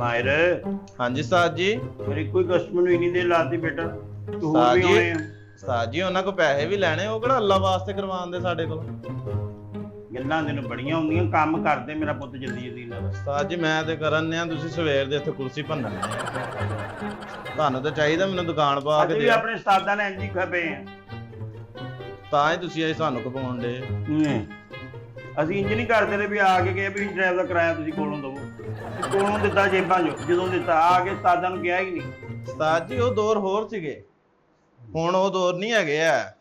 माहिर ਹਾਂਜੀ ਉਸਤਾਦ ਜੀ। मेरी कोई कस्टमर ਨੂੰ ਇੰਨੀ ਦੇਰ ਲਾਤੀ ਬੇਟਾ ਤੂੰ ਹੋਰ ਉਸਤਾਦ ਵੀ ਜੀ ਆਉਣੇ ਆ ਉਸਤਾਦ ਜੀ ਉਹਨਾਂ ਕੋ ਪੈਸੇ ਵੀ ਲੈਣੇ, ਉਹ ਕਿਹੜਾ ਅੱਲਾ ਵਾਸਤੇ ਕਰਵਾਉਂਦੇ ਸਾਡੇ ਕੋਲ। ਗੱਲਾਂ ਤੈਨੂੰ ਬੜੀਆਂ ਹੁੰਦੀਆਂ, ਕੰਮ ਕਰਦੇ ਮੇਰਾ ਪੁੱਤ ਜਲਦੀ ਜਲਦੀ ਨਾਲ। ਉਸਤਾਦ ਜੀ ਮੈਂ ਤੇ ਕਰਨ ਆ, ਤੁਸੀਂ ਸਵੇਰ ਦੇ ਇੱਥੇ ਕੁਰਸੀ ਭੰਨਣ ਤੁਹਾਨੂੰ ਤਾਂ ਚਾਹੀਦਾ ਮੈਨੂੰ ਦੁਕਾਨ ਪਾ ਕੇ ਅਸੀਂ ਵੀ ਦਿਓ, ਆਪਣੇ ਉਸਤਾਦਾਂ ਨੇ ਇੰਝ ਹੀ ਖਪੇ ਆ। ਤਾਂ ਹੀ ਤੁਸੀਂ ਇਹ ਸਾਨੂੰ ਖਪਾਉਣ ਦੇ। ਅਸੀਂ ਇੰਜ ਨਹੀਂ ਕਰਦੇ ਰਹੇ ਵੀ ਆ ਕੇ ਕਹੇ ਵੀ ਡਰਾਈਵਰ ਦਾ ਕਿਰਾਇਆ ਤੁਸੀਂ ਕੋਲੋਂ ਦਵੋ, ਕੋਲੋਂ ਦਿੱਤਾ ਜੇਬਾਂ ਚੋਂ, ਜਦੋਂ ਦਿੱਤਾ ਆ ਕੇ ਉਸਤਾਦਾਂ ਨੂੰ ਕਿਹਾ ਹੀ ਨਹੀਂ। ਉਸਤਾਦ ਜੀ ਉਹ ਦੌਰ ਹੋਰ ਸੀਗੇ, ਹੁਣ ਉਹ ਦੌਰ ਨਹੀਂ ਹੈਗੇ ਆ।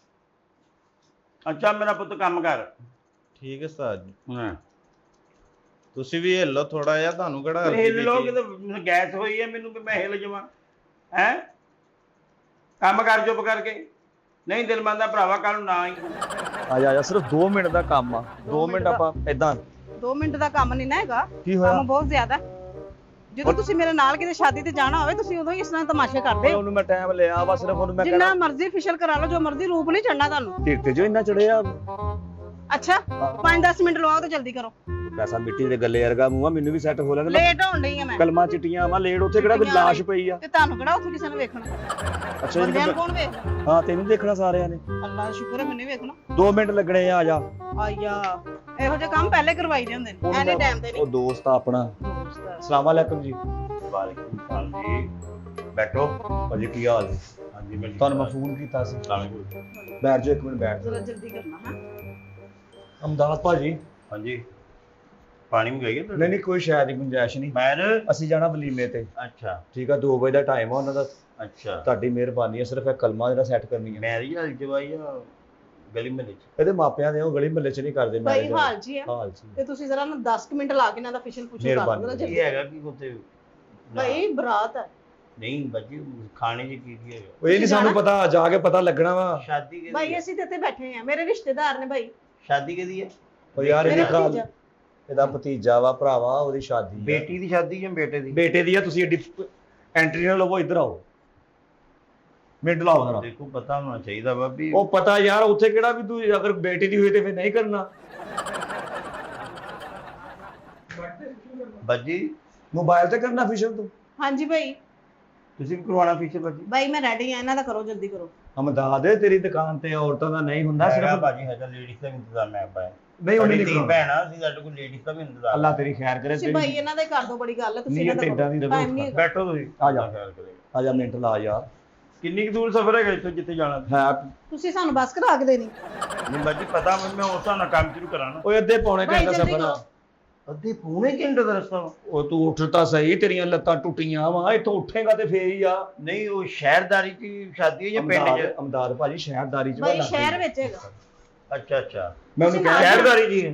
ਅੱਛਾ ਮੇਰਾ ਪੁੱਤ ਕੰਮ ਕਰ। ਠੀਕ ਹੈ ਉਸਤਾਦ ਜੀ। ਹਾਂ ਤੁਸੀਂ ਵੀ ਹਿੱਲੋ ਥੋੜਾ ਜਿਹਾ, ਤੁਹਾਨੂੰ ਕਿਹੜਾ ਹਿੱਲ ਲੋ ਕਿ ਗੈਸ ਹੋਈ ਹੈ ਮੈਨੂੰ ਵੀ ਮੈਂ ਹਿੱਲ ਜਾਵਾਂ ਹੈ। ਕੰਮ ਕਰ ਚੁੱਪ ਕਰਕੇ, ਨਹੀਂ ਦਿਲ ਮੰਨਦਾ ਭਰਾਵਾ ਕੱਲ ਨੂੰ ਨਾ ਹੀ। ਆ ਜਾ ਸਿਰਫ 2 ਮਿੰਟ ਦਾ ਕੰਮ ਆ। 2 ਮਿੰਟ ਆਪਾਂ ਇਦਾਂ 2 ਮਿੰਟ ਦਾ ਕੰਮ ਨਹੀਂ ਨਾ ਹੈਗਾ, ਕੀ ਹੋਇਆ? ਕੰਮ ਬਹੁਤ ਜ਼ਿਆਦਾ। ਜਦੋਂ ਤੁਸੀਂ ਮੇਰੇ ਨਾਲ ਕਿਤੇ ਸ਼ਾਦੀ ਤੇ ਜਾਣਾ ਹੋਵੇ ਤੁਸੀਂ ਉਦੋਂ ਹੀ ਇਸ ਤਰ੍ਹਾਂ ਤਮਾਸ਼ੇ ਕਰਦੇ ਹੋ। ਉਹਨੂੰ ਮੈਂ ਟਾਈਮ ਲਿਆ ਵਾ, ਸਿਰਫ ਉਹਨੂੰ ਮੈਂ ਜਿੰਨਾ ਮਰਜ਼ੀ ਫਿਸ਼ਲ ਕਰਾ ਲਓ, ਜੋ ਮਰਜ਼ੀ ਰੂਪ ਨਹੀਂ ਚੜਨਾ ਤੁਹਾਨੂੰ। ਢਿੱਡ ਤੇ ਜੋ ਇੰਨਾ ਚੜਿਆ। ਅੱਛਾ 5-10 ਮਿੰਟ ਲਵਾਓ ਤੇ ਜਲਦੀ ਕਰੋ। ਪੈਸਾ ਮਿੱਟੀ ਦੇ ਗੱਲੇ ਵਰਗਾ ਮੂੰਹ ਆ, ਮੈਨੂੰ ਵੀ ਸੈੱਟ ਹੋ ਲੈਣ। ਲੇਟ ਹੋਣ ਡਈ ਆ ਮੈਂ। ਕਲਮਾਂ ਚਿੱਟੀਆਂ ਵਾ, ਲੇਟ ਉੱਥੇ ਕਿਹੜਾ ਕੋਈ ਲਾਸ਼ ਪਈ ਆ। ਤੇ ਤੁਹਾਨੂੰ ਕਿਹੜਾ ਉੱਥੇ ਕਿਸੇ ਨੂੰ ਵੇਖਣਾ? ਅੱਛਾ ਬੰਦਿਆਂ ਨੂੰ ਕੌਣ ਵੇਖਦਾ? ਹਾਂ ਤੈਨੂੰ ਦੇਖਣਾ ਸਾਰਿਆਂ ਨੇ। ਅੱਲਾ ਦਾ ਸ਼ੁਕਰ ਹੈ ਮੈਨੂੰ ਵੇਖਣਾ। 2 ਮਿੰਟ ਲੱਗਣੇ ਆ ਜਾ। ਆਇਆ ਇਹੋ ਜਿਹੇ ਕੰਮ ਪਹਿਲੇ ਕਰਵਾਈ ਦੇ ਹੁੰਦੇ ਨੇ, ਐਨੀ ਟਾਈਮ ਤੇ ਉਹ ਨਹੀਂ। ਦੋਸਤ ਆ ਆਪਣਾ। ਅਸਲਾਮ ਵਾਲੇਕੁਮ ਜੀ। ਵਾਲੇਕੁਮ ਸਲਾਮ ਜੀ, ਬੈਠੋ। ਭਾਜੀ ਕੀ ਹਾਲ ਹੈ? ਹਾਂਜੀ ਮੈਂ ਤੁਹਾਨੂੰ ਮੈਂ ਫੋਨ ਕੀਤਾ ਸੀ। ਬੈਠ ਜਾਓ 1 ਮਿੰਟ ਬੈਠ ਜ਼ਰਾ ਜਾਓ। ਜਲਦੀ ਕਰਨਾ ਹੈ। ਅਮਦਾਦ ਭਾਜੀ। ਹਾਂਜੀ ਪਾਣੀ ਮੰਗਾਈਏ ਨਹੀਂ ਨਹੀਂ ਕੋਈ ਸ਼ਾਇਦ ਹੀ ਗੁੰਜਾਇਸ਼ ਨਹੀਂ। ਮਾਹਿਰ ਅਸੀਂ ਜਾਣਾ ਵਲੀਮੇ ਤੇ। ਅੱਛਾ ਠੀਕ ਆ 2 ਵਜੇ ਦਾ ਟਾਈਮ ਆ ਉਹਨਾਂ ਦਾ। ਅੱਛਾ ਤੁਹਾਡੀ ਮਿਹਰਬਾਨੀ ਹੈ, ਸਿਰਫ ਇਹ ਕਲਮਾ ਜਿਹੜਾ ਸੈੱਟ ਕਰਨੀ ਹੈ। ਮੈਰਿਜ ਹਾਲ ਜਵਾਈ ਆ ਗਲੀ ਮਹੱਲੇ ਚ। ਇਹਦੇ ਮਾਪਿਆਂ ਦੇ ਉਹ ਗਲੀ ਮਹੱਲੇ 'ਚ ਨਹੀਂ ਕਰਦੇ। ਭਾਈ ਹਾਲ ਜੀ ਹੈ ਹਾਲ ਜੀ। ਤੇ ਤੁਸੀਂ ਜ਼ਰਾ ਨਾ 10 ਮਿੰਟ ਲਾ ਕੇ ਇਹਨਾਂ ਦਾ ਫਿਸ਼ਲ ਪੁੱਛੋ ਕਰ ਮਿਹਰਬਾਨੀ। ਲਓ ਇਹ ਜਲਦੀ। ਹੈਗਾ ਕਿ ਉੱਥੇ ਭਾਈ ਬਰਾਤ ਹੈ। ਨਹੀਂ ਬੱਜੀ ਖਾਣੇ ਚ ਕੀ ਹੈਗਾ? ਉਹ ਇਹ ਨਹੀਂ ਸਾਨੂੰ ਪਤਾ, ਜਾ ਕੇ ਪਤਾ ਲੱਗਣਾ ਵਾ। ਸ਼ਾਦੀ ਕਿਹਦੀ ਭਾਈ ਹੈ? ਅਸੀਂ ਤੇ ਇੱਥੇ ਬੈਠੇ ਆ, ਮੇਰੇ ਰਿਸ਼ਤੇਦਾਰ ਨੇ ਭਾਈ। ਸ਼ਾਦੀ ਕਿਹਦੀ ਹੈ? ਉਹ ਯਾਰ ਇਹਦੀ ਮੇਰਾ ਖਾਲ ਭਤੀਜਾ। ਇਹਦਾ ਭਤੀਜਾ ਵਾ, ਭਰਾਵਾ, ਉਹਦੀ ਸ਼ਾਦੀ ਆ। ਬੇਟੀ ਦੀ ਸ਼ਾਦੀ ਜਾਂ ਬੇਟੇ ਦੀ? ਬੇਟੇ ਦੀ ਆ। ਤੁਸੀਂ ਐਡੀ ਐਂਟਰੀ ਨਾ ਲਵੋ, ਇੱਧਰ ਆਓ, ਮਿੰਟ ਲਾਓ ਜਰਾ। ਦੇਖੋ ਪਤਾ ਹੋਣਾ ਚਾਹੀਦਾ ਵਾ ਵੀ ਉਹ ਪਤਾ ਯਾਰ, ਉੱਥੇ ਕਿਹੜਾ ਵੀ ਤੂੰ ਅਗਰ ਬੇਟੀ ਦੀ ਹੋਈ ਤੇ ਫਿਰ ਨਹੀਂ ਕਰਨਾ। ਬੱਜੀ ਮੋਬਾਈਲ ਤੇ ਕਰਨਾ ਫਿਸ਼ਲ ਤੂੰ। ਹਾਂਜੀ ਭਾਈ। ਤੁਸੀਂ ਵੀ ਕਰਵਾਉਣਾ ਫੀਚਰ ਬੱਜੀ? ਭਾਈ ਮੈਂ ਰੈਡੀ ਆ, ਇਹਨਾਂ ਦਾ ਕਰੋ ਜਲਦੀ ਕਰੋ। ਅਮਦਾਦ ਤੇਰੀ ਦੁਕਾਨ ਤੇ ਔਰਤਾਂ ਦਾ ਨਹੀਂ ਹੁੰਦਾ, ਸਿਰਫ ਬਾਜੀ ਹੈਗਾ ਲੇਡੀਜ਼ ਦਾ ਵੀ ਇੰਤਜ਼ਾਮ ਹੈ ਪਾਇਆ। ਨਹੀਂ ਉਹਨੇ ਉਹਨੇ ਨਹੀਂ ਤੀ ਕਰਨਾ। ਭੈਣਾ ਸੀ ਸਾਡੇ ਕੋਲ, ਲੇਡੀਜ਼ ਦਾ ਵੀ ਇੰਤਜ਼ਾਮ। ਅੱਲਾਹ ਤੇਰੀ ਖੈਰ ਕਰੇ। ਤੁਸੀਂ ਭਾਈ ਇਹਨਾਂ ਦਾ ਹੀ ਕਰ ਦਿਓ, ਬੜੀ ਗੱਲ ਹੈ। ਤੁਸੀਂ ਨੀਅਤ ਇਹਨਾਂ ਦਾ ਏਦਾਂ ਦੀ ਕਰੋ, ਰਵੇ। ਟਾਈਮ ਨਹੀਂ ਹੈਗਾ। ਬੈਠੋ ਤੁਸੀਂ ਆ ਜਾ। ਖਿਆਲ ਕਰੇਗਾ। ਆ ਜਾ ਮਿੰਟ ਲਾ ਯਾਰ। ਕਿੰਨੀ ਕੁ ਦੂਰ ਸਫ਼ਰ ਹੈਗਾ ਇੱਥੋਂ ਜਿੱਥੇ ਜਾਣਾ? ਹੈ ਤੁਸੀਂ ਸਾਨੂੰ ਬੱਸ ਕਰਾ ਕੇ ਦੇਣੀ। ਨਹੀਂ ਬਾਜੀ ਪਤਾ ਮੈਂ ਉਸ ਹਿਸਾਬ ਨਾਲ ਕੰਮ ਸ਼ੁਰੂ ਕਰਾਂ ਨਾ। ਓਏ ਅੱਧੇ ਪੌਣੇ ਭਾਈ ਘੰਟੇ ਦਾ ਜਲਦੀ ਸਫ਼ਰ ਆ। ਕਰੋ। ਅੱਧੇ ਪੌਣੇ ਘੰਟੇ ਦਾ ਰਸਤਾ ਵਾ। ਉਹ ਤੂੰ ਉੱਠ ਤਾਂ ਸਹੀ, ਤੇਰੀਆਂ ਲੱਤਾਂ ਟੁੱਟੀਆਂ ਵਾ, ਇੱਥੋਂ ਉੱਠੇਗਾ ਤੇ ਫੇਰ ਹੀ ਆ। ਨਹੀਂ ਉਹ ਸ਼ਹਿਰਦਾਰੀ ਦੀ ਸ਼ਾਦੀ ਹੈ ਜਾਂ ਪਿੰਡ 'ਚ? ਅਮਦਾਦ ਭਾਜੀ ਸ਼ਹਿਰਦਾਰੀ ਚ ਭਾਈ ਸ਼ਹਿਰ ਵਿੱਚ ਹੈਗਾ। ਅੱਛਾ ਅੱਛਾ ਮੈਂ ਉਹਨੂੰ ਤੁਸੀਂ ਕਹਿ ਸ਼ਹਿਰਦਾਰੀ ਜੀ ਹੈ।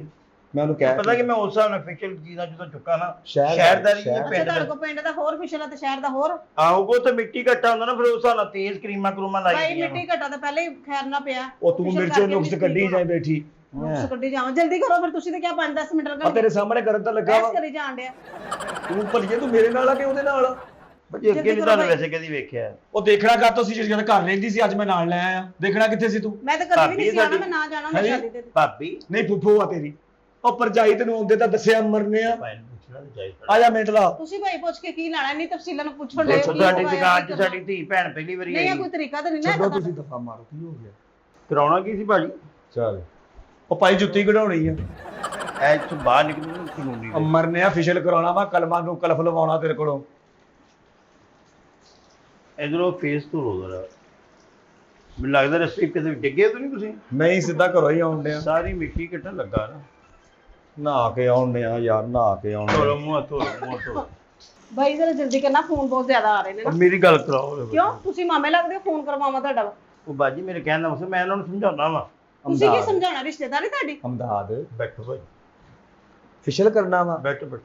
ਮੈਂ ਉਹਨੂੰ ਕਹਿ ਪਤਾ ਕਿ ਮੈਂ ਉਸ ਹਿਸਾਬ ਨਾਲ ਫਿਕਲ ਚੀਜ਼ਾਂ ਜਦੋਂ ਚੁੱਕਾ ਨਾ ਸ਼ਹਿਰਦਾਰੀ ਸ਼ਹਿਰਦਾਰੀ ਜਾਂ ਅੱਛਾ ਪਿੰਡ ਤੁਹਾਡੇ ਦਾ ਕੋਲ ਪਿੰਡ ਦਾ ਹੋਰ ਫਿਸ਼ਲ ਹੈ ਤੇ ਸ਼ਹਿਰ ਦਾ ਹੋਰ। ਆਹੋਗੋ ਤੇ ਮਿੱਟੀ ਘੱਟਾ ਹੁੰਦਾ ਨਾ, ਫਿਰ ਉਸ ਹਿਸਾਬ ਨਾਲ ਤੇਜ਼ ਕਰੀਮਾਂ ਕਰੂਮਾਂ ਲਾਈ ਭਾਈ ਦੀਆਂ ਮਿੱਟੀ ਘਟਾ ਤਾਂ ਪਹਿਲੇ ਹੀ ਖੈਰ ਨਾ ਪਿਆ। ਉਹ ਤੂੰ ਫਿਸ਼ਲ ਮਿਰਚੋਂ ਕਰਕੇ ਨੁਕਸ ਮਿੱਟੀ ਕੱਢੀ ਜਾਏ ਬੈਠੀ। ਨੁਕਸ ਕੱਢੀ ਜਾਵਾਂ, ਜਲਦੀ ਕਰੋ ਫਿਰ। ਤੁਸੀਂ ਤੇ ਕਿਹਾ 5-10 ਮਿੰਟ ਆ ਲੱਗਣਗੇ। ਤੇਰੇ ਸਾਹਮਣੇ ਕਰਨ ਤਾਂ ਲੱਗਾ ਵਾ। ਬਹਿਸ ਕਰੀ ਜਾਣ ਡਿਆ। ਤੂੰ ਭਲੀਏ ਤੂੰ ਮੇਰੇ ਨਾਲ ਆ ਕਿ ਉਹਦੇ ਨਾਲ ਆ? ਬੱਜੀ ਅੱਗੇ ਜਲਦੀ ਨਹੀਂ ਕਰੋ ਤੁਹਾਨੂੰ ਭਾਈ। ਵੈਸੇ ਕਦੀ ਵੇਖਿਆ? ਉਹ ਦੇਖਣਾ ਕਾਤੋਂ ਸੀ ਜਦੋਂ ਘਰ ਰਹਿੰਦੀ ਸੀ, ਅੱਜ ਮੈਂ ਨਾਲ ਲੈ ਆਇਆ। ਦੇਖਣਾ ਕਿੱਥੇ ਸੀ ਤੂੰ? ਮੈਂ ਤਾਂ ਕਦੇ ਵੀ ਨਹੀਂ ਸੀ ਆਣਾ, ਮੈਂ ਨਾ ਜਾਣਾ ਮੈਂ ਹਾਂਜੀ। ਸ਼ਾਦੀ ਤੇ। ਭਾਬੀ ਨਹੀਂ ਫੁੱਫੂ ਆ ਤੇਰੀ। ਉਹ ਪਰਜਾਈ ਤੈਨੂੰ ਆਉਂਦੇ ਤਾਂ ਦੱਸਿਆ ਮਰਨੇ ਆ। ਭਾਈ ਨੂੰ ਪੁੱਛਣਾ ਤੇ ਚਾਹੀਦਾ। ਆ ਜਾ ਮਿੰਟ ਲਾ। ਤੁਸੀਂ ਭਾਈ ਪੁੱਛ ਕੇ ਕੀ ਲੈਣਾ? ਨਹੀਂ ਤਫਸੀਲਾਂ ਨੂੰ ਪੁੱਛਣ ਦੇ। ਦੇਖੋ ਸਾਡੀ ਦੁਕਾਨ 'ਚ ਸਾਡੀ ਧੀ ਭੈਣ ਪਹਿਲੀ ਵਾਰੀ ਨਹੀਂ, ਇਹ ਆਈ। ਕੋਈ ਤਰੀਕਾ ਤਾਂ ਨਹੀਂ ਨਾ ਛੱਡੋ ਹੈਗਾ। ਤੁਸੀਂ ਦਫਾ ਮਾਰੋ, ਕੀ ਹੋ ਗਿਆ? ਕਰਾਉਣਾ ਕੀ ਸੀ ਭਾਜੀ? ਚੱਲ ਉਹ ਭਾਈ ਜੁੱਤੀ ਕਢਾਉਣੀ ਆ। ਐ ਤੋਂ ਬਾਹਰ ਨਿਕਲਣ ਨੂੰ ਕਾਨੂੰਨੀ ਉਹ ਮਰਨੇ ਆ, ਫਿਸ਼ਲ ਕਰਾਉਣਾ ਵਾ, ਕਲਮਾਂ ਨੂੰ ਕਲਫ ਲਵਾਉਣਾ ਤੇਰੇ ਕੋਲੋਂ। ਇਧਰੋਂ ਫੇਸ ਤੋਂ ਰੋਦਾ ਮੈਨੂੰ ਲੱਗਦਾ ਰਸਤੇ ਕਿਤੇ ਡਿੱਗੇ ਤਾਂ ਨਹੀਂ ਤੁਸੀਂ? ਨਹੀਂ ਸਿੱਧਾ ਘਰੋਂ ਹੀ ਆਉਣ ਡਿਆ। ਸਾਰੀ ਮਿੱਟੀ ਕੱਟਣ ਲੱਗਾ ਨਾ। ਨਹਾ ਕੇ ਆਉਣ ਡਿਆ ਯਾਰ, ਨਹਾ ਕੇ ਆਉਣ ਡਿਆ। ਧੋਲੋ ਮੂੰਹ ਧੋ। ਭਾਈ ਜਰਾ ਜਲਦੀ ਕਰਨਾ, ਫੋਨ ਬਹੁਤ ਜ਼ਿਆਦਾ ਆ ਰਹੇ ਨੇ ਨਾ। ਮੇਰੀ ਗੱਲ ਕਰਾਓ। ਕਿਉਂ ਤੁਸੀਂ ਮਾਮੇ ਲੱਗਦੇ ਹੋ? ਫੋਨ ਕਰਵਾਵਾਂ ਤੁਹਾਡਾ? ਉਹ ਬਾਜੀ ਮੇਰੇ ਕਹਿਣ ਦਾ ਮਤਲਬ ਮੈਂ ਇਹਨਾਂ ਨੂੰ ਸਮਝਾਉਣਾ ਵਾ। ਤੁਸੀਂ ਕੀ ਸਮਝਾਉਣਾ? ਰਿਸ਼ਤੇਦਾਰੀ ਤੁਹਾਡੀ। ਅਮਦਾਦ ਬੈਠੋ ਭਾਈ, ਫਿਸ਼ਲ ਕਰਨਾ ਵਾ। ਬੈਠੋ।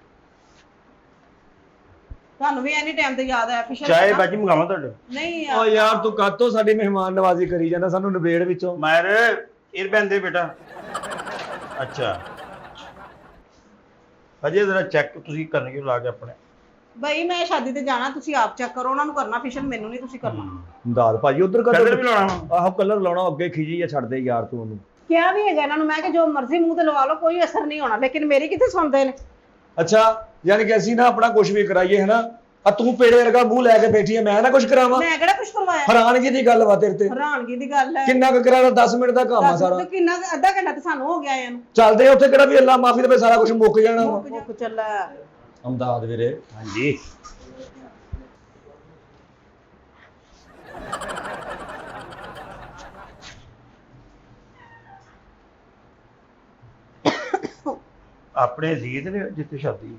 ਤੁਹਾਨੂੰ ਵੀ ਐਨੀ ਟਾਈਮ ਤੇ ਯਾਦ ਆਇਆ ਫਿਸ਼ਲ ਚਾਹੇ ਕਰਨਾ? ਬਾਜੀ ਮੰਗਾਵਾਂ ਤੁਹਾਡੇ? ਨਹੀਂ ਓ ਯਾਰ ਤੂੰ ਕਾਤੋਂ ਸਾਡੀ ਮਹਿਮਾਨ ਨਵਾਜ਼ੀ ਕਰੀ ਜਾਂਦਾ, ਸਾਨੂੰ ਨਿਬੇੜ ਵਿੱਚੋਂ। ਮਾਇਰ ਏਅਰਬੈਂਡ ਦੇ ਬੇਟਾ। ਅੱਛਾ ਅਜੇ ਜ਼ਰਾ ਚੈੱਕ ਤੁਸੀਂ ਕਰਨਗੇ ਲਾ ਕੇ ਆਪਣੇ। ਭਾਈ ਮੈਂ ਸ਼ਾਦੀ ਤੇ ਜਾਣਾ, ਤੁਸੀਂ ਆਪ ਚੈੱਕ ਕਰੋ, ਉਹਨਾਂ ਨੂੰ ਕਰਨਾ ਫਿਸ਼ਲ, ਮੈਨੂੰ ਨਹੀਂ ਤੁਸੀਂ ਕਰਨਾ। ਅਮਦਾਦ ਭਾਜੀ ਉਧਰ ਕਲਰ ਵੀ ਲਾਉਣਾ ਵਾ? ਆਹੋ ਕਲਰ ਲਾਉਣਾ, ਅੱਗੇ ਖਿਜੀ ਆ, ਛੱਡ ਦੇ ਯਾਰ ਤੂੰ ਉਹਨੂੰ। ਕਿਹਾ ਵੀ ਹੈਗਾ ਇਹਨਾਂ ਨੂੰ ਮੈਂ ਕਿ ਜੋ ਮਰਜ਼ੀ ਮੂੰਹ ਤੇ ਲਵਾ ਲਓ, ਕੋਈ ਅਸਰ ਨਹੀਂ ਹੋਣਾ, ਲੇਕਿਨ ਮੇਰੀ ਕਿੱਥੇ ਸੁਣਦੇ ਨੇ। ਅੱਛਾ ਯਾਨੀ ਕਿ ਅਸੀਂ ਨਾ ਆਪਣਾ ਕੁਝ ਵੀ ਕਰਾਈਏ ਹਨਾ ਆ ਤੂੰ ਪੇੜੇ ਵਰਗਾ ਮੂੰਹ ਲੈ ਕੇ ਬੈਠੀ ਹੈ ਮੈਂ ਨਾ ਕੁਝ ਕਰਾਵਾਂ ਮੈਂ ਕਿਹੜਾ ਕੁਝ ਕਰਵਾਇਆ? ਹੈਰਾਨਗੀ ਦੀ ਗੱਲ ਵਾ ਤੇਰੇ ਤੇ ਹੈਰਾਨਗੀ ਦੀ ਗੱਲ ਹੈ। ਕਿੰਨਾ ਕੁ ਕਰਾਣਾ 10 ਮਿੰਟ ਦਾ ਕੰਮ ਆ ਸਾਰਾ ਤੇ ਕਿੰਨਾ ਅੱਧਾ ਘੰਟਾ ਤੇ ਸਾਨੂੰ ਹੋ ਗਿਆ ਇਹਨੂੰ। ਚੱਲਦੇ ਆ ਉੱਥੇ ਕਿਹੜਾ ਵੀ ਅੱਲਾ ਮਾਫੀ ਦੇ ਸਾਰਾ ਕੁਝ ਮੁੱਕ ਜਾਣਾ ਵਾ ਮੁੱਕ ਚੱਲਾ। ਅਮਦਾਦ ਵੀਰੇ ਹਾਂਜੀ ਆਪਣੇ ਅਜ਼ੀਜ਼ ਨੇ ਜਿੱਥੇ ਸ਼ਾਦੀ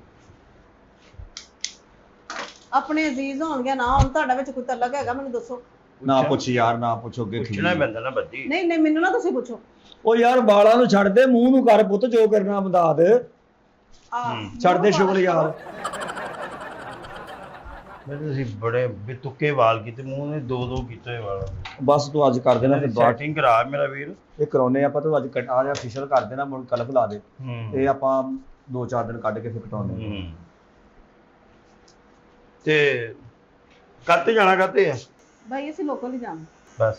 ਆਪਣੇ ਅਜ਼ੀਜ਼ ਹੋਣਗੇ ਨਾ ਹੁਣ ਤੁਹਾਡਾ ਵਿੱਚ ਕੋਈ ਤਲਕ ਹੈਗਾ ਮੈਨੂੰ ਦੱਸੋ। ਨਾ ਪੁੱਛ ਯਾਰ ਨਾ ਪੁੱਛੋ ਅੱਗੇ ਪੁੱਛਣਾ ਹੀ ਪੈਂਦਾ ਨਾ ਬੱਦੀ। ਨਹੀਂ ਮੈਨੂੰ ਨਾ ਤੁਸੀਂ ਪੁੱਛੋ। ਉਹ ਯਾਰ ਵਾਲਾਂ ਨੂੰ ਛੱਡ ਦੇ ਮੂੰਹ ਨੂੰ ਕਰ ਪੁੱਤ ਜੋ ਕਰਨਾ ਅਮਦਾਦ ਛੱਡ ਦੇ ਸ਼ੁਗਲ ਯਾਰ ਮੈਂ ਤੁਸੀਂ ਬੜੇ ਬਿਤੁਕੇ ਵਾਲ ਕੀਤੇ ਮੂੰਹ ਨੇ ਦੋ ਕੀਤੇ ਵਾਲ ਬਸ ਤੂੰ ਅੱਜ ਕਰ ਦੇਣਾ ਫਿਰ ਬਾਅਦ ਸੈਟਿੰਗ ਕਰਾ ਮੇਰਾ ਵੀਰ। ਇਹ ਕਰਾਉਨੇ ਆਪਾਂ ਤੂੰ ਅੱਜ ਆ ਜਾ ਅਫੀਸ਼ੀਅਲ ਕਰ ਦੇਣਾ ਮੁੜ ਕਲਪ ਲਾ ਦੇ ਇਹ ਆਪਾਂ 2-4 ਦਿਨ ਕੱਢ ਕੇ ਫਿਰ ਕਟਾਉਂਦੇ ਤੇ ਕੱਤੇ ਜਾਣਾ ਕੱਤੇ ਆ ਭਾਈ ਅਸੀਂ ਲੋਕਲ ਹੀ ਜਾਣਾ। ਬਸ